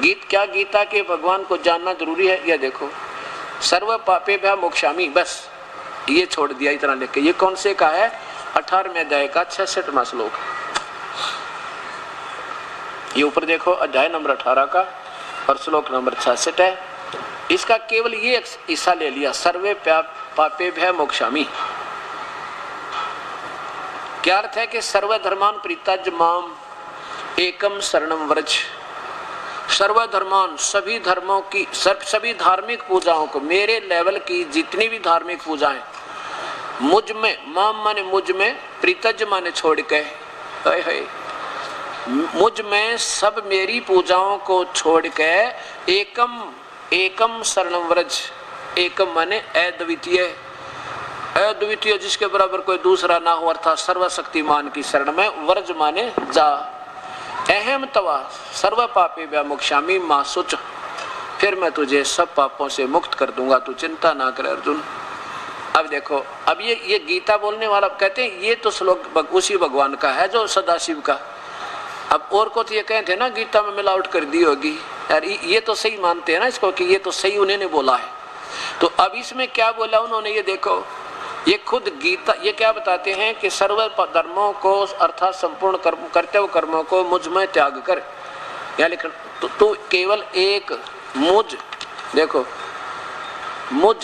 क्या गीता के भगवान को जानना जरूरी है, ये देखो सर्व पापेभ्यः मोक्षामि, बस ये छोड़ दिया इतना लिख के। ये कौन से का है, 18वें अध्याय का 66वां श्लोक। ये ऊपर देखो अध्याय नंबर 18 का और श्लोक नंबर 66 है, इसका केवल ये हिस्सा ले लिया, सर्वे पापेभ्यः मोक्षामि। क्या अर्थ है कि सर्वधर्मान परित्यज माम एकम शरणम व्रज, सर्वधर्मान सभी धर्मों की सभी धार्मिक पूजाओं को, मेरे लेवल की जितनी भी धार्मिक पूजाएं मुझ में, माम माने मुझ में, परित्यज माने छोड़ के, मुझ में सब मेरी पूजाओं को छोड़ के एकम शरणम व्रज, एकम माने अद्वितीय, अद्वितीय जिसके बराबर कोई दूसरा ना हो, अर्थात सर्वशक्तिमान की शरण में, व्रज माने जा। अहम तवा सर्व पापेभ्यः मोक्षामि मा शुच, फिर मैं तुझे सब पापों से मुक्त कर दूंगा, तू चिंता ना कर अर्जुन। अब देखो, अब ये गीता बोलने वाला कहते हैं ये तो श्लोक उसी भगवान का है जो सदाशिव का। अब और को तो ये कहते हैं ना गीता में मिलावट कर दी होगी यार, ये तो सही मानते हैं ना इसको कि ये तो सही उन्होंने बोला है। तो अब इसमें क्या बोला उन्होंने, ये देखो, ये खुद गीता ये क्या बताते हैं कि सर्व धर्मों को अर्थात संपूर्ण कर्म कर्तव्य कर्मों को मुझ में त्याग कर, या लिखना तो केवल एक मुझ, देखो मुझ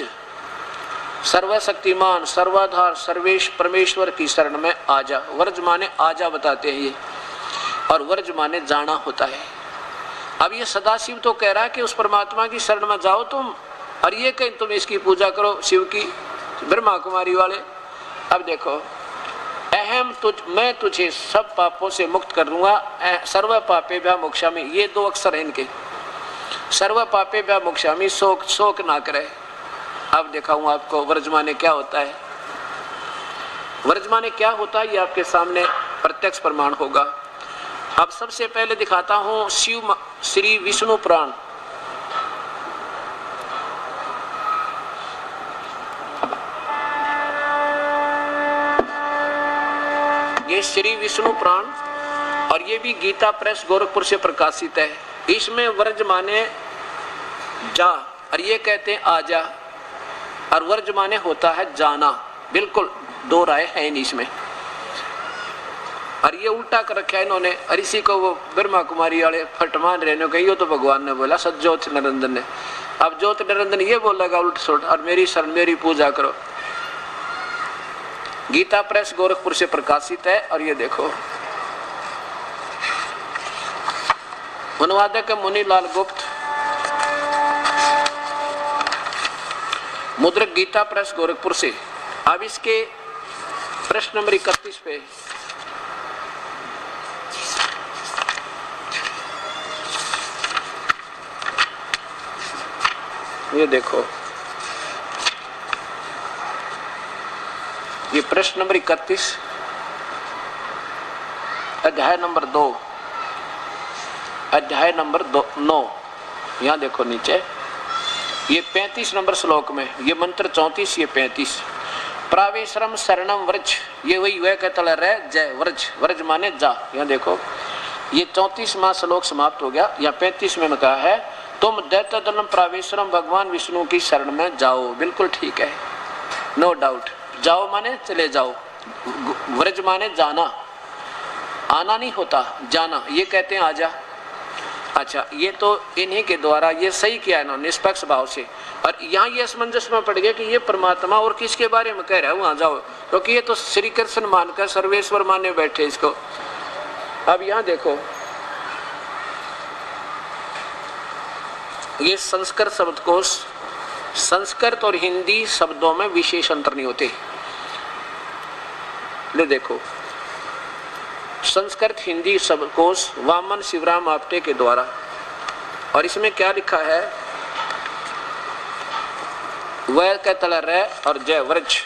सर्वशक्तिमान सर्वाधार सर्वेश परमेश्वर की शरण में आजा। व्रज माने आजा बताते हैं ये, और व्रज माने जाना होता है। अब ये सदाशिव तो कह रहा है कि उस परमात्मा की शरण में जाओ तुम, और ये कहीं तुम इसकी पूजा करो शिव की, ब्रह्मा कुमारी वाले। अब देखो, मैं तुझे सब पापों से मुक्त कर दूंगा, सर्व पापेभ्यः मोक्षामि, ये 2 अक्षर हैं इनके, सर्व पापेभ्यः मोक्षामि, शोक ना करे। अब दिखाऊंगा आपको व्रज माने क्या होता है। व्रज माने क्या होता है ये आपके सामने प्रत्यक्ष प्रमाण होगा। अब सबसे पहले दिखाता हूं शिव श्री विष्णु पुराण, ये श्री विष्णु पुराण, और ये भी गीता प्रेस गोरखपुर से प्रकाशित है। इसमें वर्ज माने जा, और ये कहते हैं आजा, और वर्ज माने होता है जाना। बिल्कुल दो राय है नहीं इसमें। और ये उल्टा कर रखा है इन्होंने, और इसी को वो ब्रह्मा कुमारी वाले फटमान रहने को, ये तो भगवान ने बोला सज्जोत निरंजन ने। अब ज्योत निरंजन ये बोलेगा उल्ट सुलट, और मेरी शरण मेरी पूजा करो। गीता प्रेस गोरखपुर से प्रकाशित है। और ये देखो अनुवादक है मुनीलाल गुप्त, मुद्रक गीता प्रेस गोरखपुर से। अब इसके प्रश्न नंबर 31 पे ये देखो, ये प्रश्न नंबर 31 अध्याय नंबर 2, अध्याय नंबर 9। यहां देखो नीचे ये 35 नंबर श्लोक में, ये मंत्र 34, ये 35। प्रावेश्रम शरणम व्रज, ये वही वह कहता रह जय व्रज, व्रज माने जा। यहाँ देखो ये 34वां श्लोक समाप्त हो गया। यहाँ 35 में कहा है तुम दैत्यदलम प्रावेश्रम, भगवान विष्णु की शरण में जाओ। बिल्कुल ठीक है, नो डाउट। जाओ माने चले जाओ, व्रज माने जाना, आना नहीं होता जाना, ये कहते हैं आजा। अच्छा, ये तो इन्हीं के द्वारा ये सही किया है ना, निष्पक्ष भाव से। और यहाँ ये असमंजस में पड़ गया कि ये परमात्मा और किसके बारे में कह रहा है वहां जाओ, क्योंकि ये तो श्री कृष्ण मानकर सर्वेश्वर माने बैठे इसको। अब यहाँ देखो ये संस्कृत शब्दकोश, संस्कृत और हिंदी शब्दों में विशेष अंतर नहीं होते। ले देखो संस्कृत हिंदी शब्दकोश वामन शिवराम आप्टे के द्वारा, और इसमें क्या लिखा है, वह का तल रह और जय व्रज,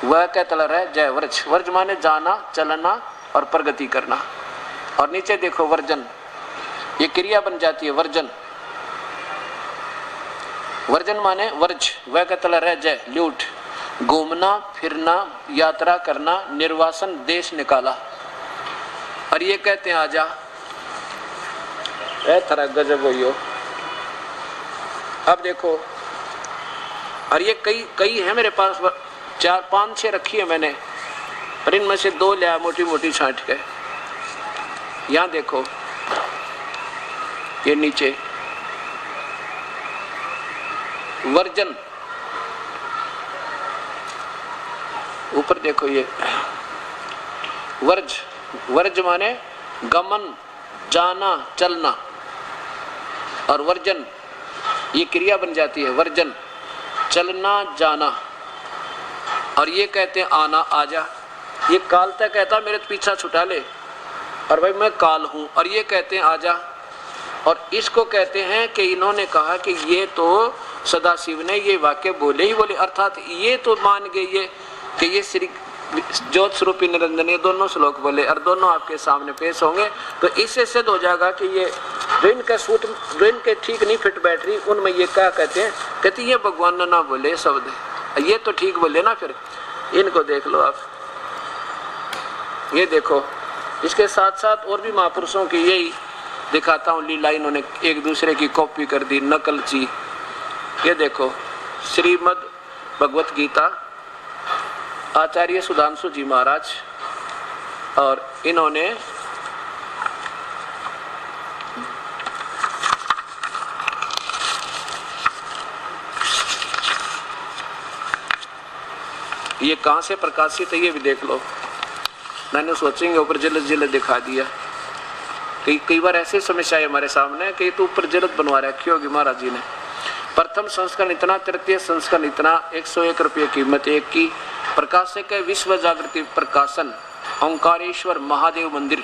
वह का तल रह जय व्रज, व्रज माने जाना, चलना और प्रगति करना। और नीचे देखो वर्जन, ये क्रिया बन जाती है वर्जन, वर्जन माने वर्ज, वह का तल रह जय ल्यूट, घूमना फिरना, यात्रा करना, निर्वासन, देश निकाला। और ये कहते हैं आजा, ए तरह गजब हो। अब देखो, और ये कई है मेरे पास, 4-5-6 रखी है मैंने, पर इनमें से 2 लिया मोटी मोटी छांट के। यहाँ देखो ये नीचे वर्जन, ऊपर देखो ये वर्ज, वर्ज माने गमन, जाना, चलना, और वर्जन ये क्रिया बन जाती है वर्जन, चलना जाना। और ये कहते हैं आना, आजा। ये काल तक कहता मेरे पीछा छुटा ले, और भाई मैं काल हूं, और ये कहते हैं आजा। और इसको कहते हैं कि इन्होंने कहा कि ये तो सदाशिव ने ये वाक्य बोले ही बोले, अर्थात ये तो मान गए ये कि ये श्री ज्योत स्वरूपी निरंजन, ये दोनों श्लोक बोले और दोनों आपके सामने पेश होंगे। तो इससे सिद्ध हो जाएगा कि ये जो इनका सूट, जो इनके ठीक नहीं फिट बैठ रही, उनमें ये क्या कहते हैं, कहते ये भगवान ने ना बोले शब्द, ये तो ठीक बोले ना। फिर इनको देख लो आप, ये देखो। इसके साथ साथ और भी महापुरुषों की यही दिखाता हूँ लीला, इन्होंने एक दूसरे की कॉपी कर दी, नकल ची। ये देखो श्रीमद् भगवत गीता, आचार्य सुधांशु जी महाराज, और इन्होंने ये कहां से प्रकाशित है ये भी देख लो। मैंने सोचेंगे ऊपर जलद जलद दिखा दिया। कई बार ऐसी समस्या है हमारे सामने कि तो ऊपर जलद बनवा रखी होगी महाराज जी ने। प्रथम संस्करण इतना, तृतीय संस्करण इतना, 101 रुपये कीमत एक की। प्रकाशक है विश्व जागृति प्रकाशन, ओंकारेश्वर महादेव मंदिर,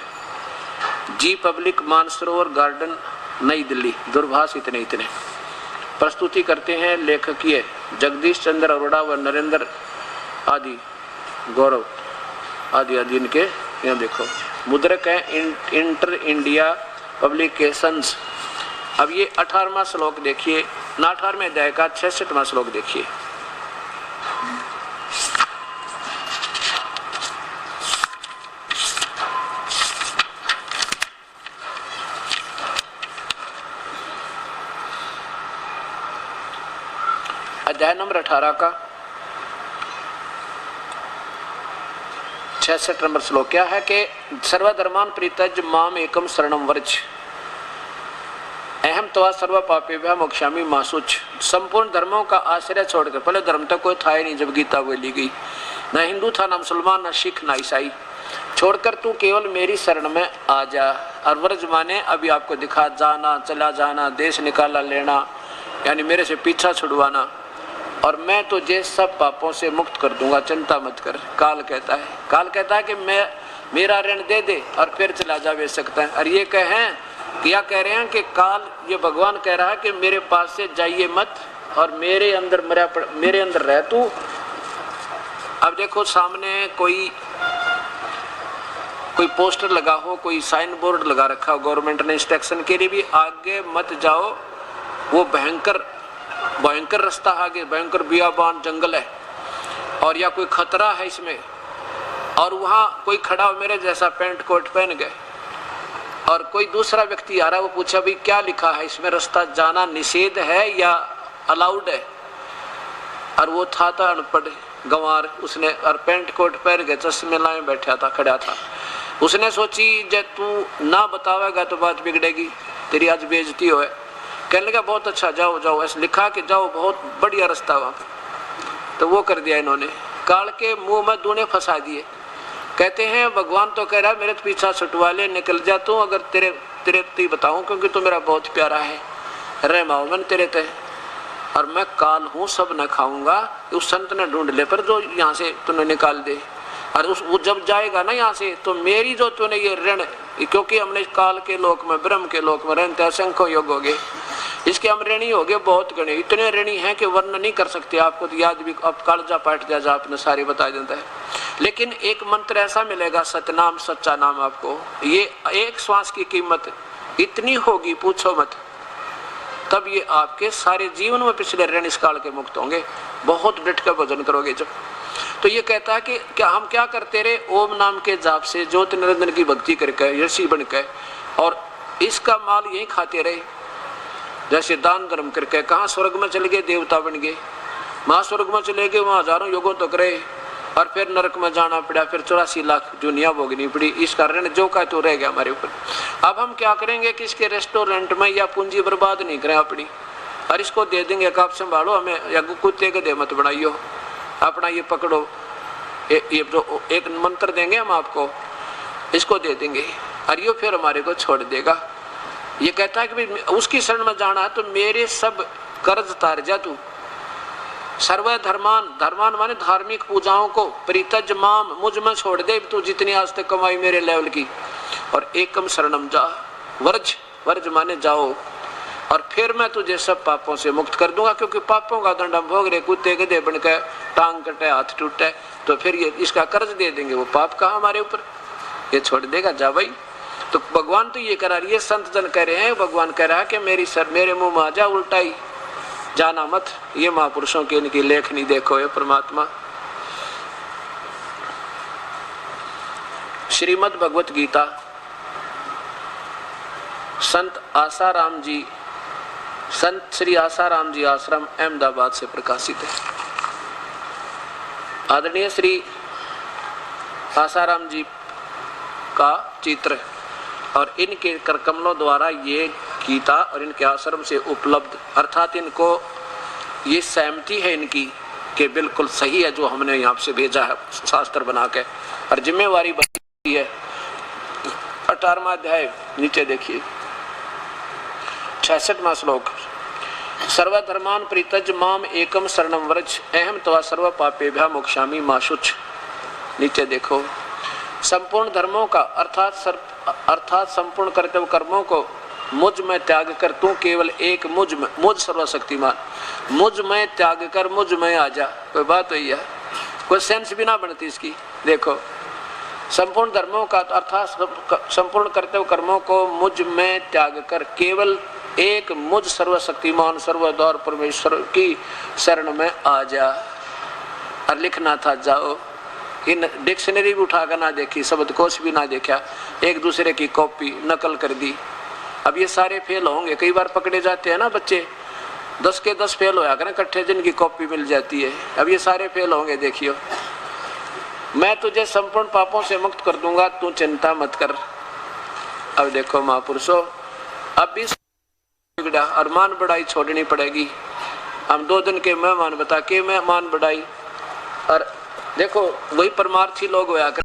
जी पब्लिक, मानसरोवर गार्डन, नई दिल्ली। दूरभाष इतने। प्रस्तुति करते हैं लेखकीय जगदीश चंद्र अरोड़ा व नरेंद्र आदि, गौरव आदि इनके। यहाँ देखो मुद्रक है इंटर इंडिया पब्लिकेशंस। अब ये 18वां श्लोक देखिए, 18वें अध्याय का 66वां श्लोक देखिए। अध्याय नंबर 18 का 66 नंबर श्लोक क्या है कि सर्वधर्मान परित्यज्य माम एकम शरणम व्रज अहम त्वा सर्व पापेभ्यः मोक्षामि मा शुच। संपूर्ण धर्मों का आश्रय छोड़कर, पहले धर्म तक कोई था ही नहीं जब गीता बोली गई, न हिंदू था, न मुसलमान, न सिख, न ईसाई, छोड़कर तू केवल मेरी शरण में आ जा। और व्रज माने अभी आपको दिखा, जाना, चला जाना, देश निकाला लेना, यानी मेरे से पीछा छुड़वाना, और मैं तुझे सब पापों से मुक्त कर दूंगा, चिंता मत कर। काल कहता है कि मैं मेरा ऋण दे दे और फिर चला जा बेच सकता है। और ये क्या कह रहे हैं कि काल, ये भगवान कह रहा है कि मेरे पास से जाइए मत और मेरे अंदर रह तू। अब देखो सामने कोई पोस्टर लगा हो, कोई साइन बोर्ड लगा रखा हो गवर्नमेंट ने इंस्ट्रक्शन के लिए भी, आगे मत जाओ, वो भयंकर रास्ता आगे, भयंकर बियाबान जंगल है और या कोई खतरा है इसमें, और वहाँ कोई खड़ा हो मेरे जैसा पैंट कोट पहन गए और कोई दूसरा व्यक्ति आ रहा है, वो पूछा भी क्या लिखा है इसमें, रास्ता जाना निषेध है या अलाउड है? और वो था अनपढ़ गंवार, उसने और पैंट कोट पहन के चश्मे लाए बैठा था, खड़ा था। उसने सोची जब तू ना बतावेगा तो बात बिगड़ेगी, तेरी आज बेइज्जती हो है। कहने लगा बहुत अच्छा, जाओ जाओ, ऐसे लिखा कि जाओ, बहुत बढ़िया रास्ता वहाँ पे। तो वो कर दिया इन्होंने, काल के मुंह में दूने फंसा दिए। कहते हैं भगवान तो कह रहा है मेरे तो पीछा छुटवा ले, निकल जा तू, अगर तेरे बताऊं क्योंकि तू मेरा बहुत प्यारा है, रह माओ मन तेरे ते, और मैं काल हूँ, सब न खाऊंगा। उस संत ने ढूंढ ले पर जो यहाँ से तूने निकाल दे, और वो जब जाएगा ना यहाँ से तो मेरी जो तूने ये ऋण, क्योंकि हमने काल के लोक में, ब्रह्म के लोक में रहते असंख्य योग हो गए, इसके हम ऋणी हो गए बहुत गणे, इतने ऋणी हैं कि वर्णन नहीं कर सकते। आपको तो याद भी, अब कालजा पाठ जा आपने सारे बता देता है। लेकिन एक मंत्र ऐसा मिलेगा, सतनाम, सच्चा नाम, आपको ये एक श्वास की कीमत इतनी होगी पूछो मत, तब ये आपके सारे जीवन में पिछले ऋण इस काल के मुक्त होंगे। बहुत डट कर भजन करोगे जब। तो ये कहता है कि क्या हम क्या करते रहे, ओम नाम के जाप से ज्योति निरंजन की भक्ति करके ऋषि बन के, और इसका माल यही खाते रहे, जैसे दान धर्म करके। कहाँ स्वर्ग में चले गए, देवता बन गए, महास्वर्ग में चले गए, वहाँ हजारों युगों तक रहे, और फिर नरक में जाना पड़ा, फिर 84 लाख दुनिया भोगनी पड़ी। इस कारण जो का तो रह गया हमारे ऊपर। अब हम क्या करेंगे कि इसके रेस्टोरेंट में या पूंजी बर्बाद नहीं करें अपनी, और इसको दे देंगे कि आप संभालो हमें, या कुत्ते के दे मत बनाइयो, अपना ये पकड़ो, ये जो एक मंत्र देंगे हम आपको, इसको दे देंगे, और ये फिर हमारे को छोड़ देगा। ये कहता है कि उसकी शरण में जाना है तो मेरे सब कर्ज तार जा तू। सर्व धर्मान माने धार्मिक पूजाओं को, परित्यज माम, मुझ में छोड़ दे तू जितनी आज तक कमाई मेरे लेवल की, और एकम शरणम जा। वर्ज माने जाओ, और फिर मैं तुझे सब पापों से मुक्त कर दूंगा, क्योंकि पापों का दंड हम भोग रहे, कुत्ते गधे बन के, टांग कटे, हाथ टूटे, तो फिर ये इसका कर्ज दे देंगे, वो पाप कहा हमारे ऊपर, ये छोड़ देगा, जा भाई। तो भगवान तो ये करा रही है, संत जन कह रहे हैं, भगवान कह रहा है कि मेरे मुंह में आ जा, उल्टाई जाना मत। ये महापुरुषों की इनकी लेखनी देखो, ये परमात्मा। श्रीमद् भगवत गीता संत श्री आसाराम जी आश्रम अहमदाबाद से प्रकाशित है। आदरणीय श्री आसाराम जी का चित्र और इनके करकमलों द्वारा ये गीता और इनके आश्रम से उपलब्ध, अर्थात इनको ये सहमति है इनकी कि बिल्कुल सही है जो हमने यहाँ से भेजा है शास्त्र बना के, और जिम्मेवारी बनी है। 18वां अध्याय नीचे देखिए, 66वां श्लोक, सर्वधर्मान परित्यज माम एकम शरणम व्रज अहम त्वा सर्व पापेभ्यः मोक्षामि मा शुच। नीचे देखो, संपूर्ण धर्मों का अर्थात संपूर्ण कर्तव्य कर्मों को मुझ में त्याग कर तू केवल एक मुझ सर्वशक्तिमान, मुझ में त्याग कर मुझ में आ जा। कोई बात हुई है, कोई सेंस भी ना बनती इसकी। देखो, संपूर्ण धर्मों का अर्थात संपूर्ण कर्तव्य कर्मों को मुझ में त्याग कर केवल एक मुझ सर्वशक्तिमान सर्वद्वार परमेश्वर की शरण में आ जा। और लिखना था जाओ, इन डिक्शनरी भी उठाकर ना देखी, शब्दकोश भी ना देखा, एक दूसरे की कॉपी नकल कर दी। अब ये सारे फेल होंगे। कई बार पकड़े जाते हैं ना बच्चे, 10 के 10 फेल होया करें इकट्ठे, जिनकी कॉपी मिल जाती है। अब ये सारे फेल होंगे, देखियो। मैं तुझे संपूर्ण पापों से मुक्त कर दूंगा, तू चिंता मत कर। अब देखो महापुरुषों, अब भी बिगड़ा और मान बढ़ाई छोड़नी पड़ेगी। हम 2 दिन के मेहमान बता के मेहमान बढ़ाई, और देखो वही परमार्थी लोग होया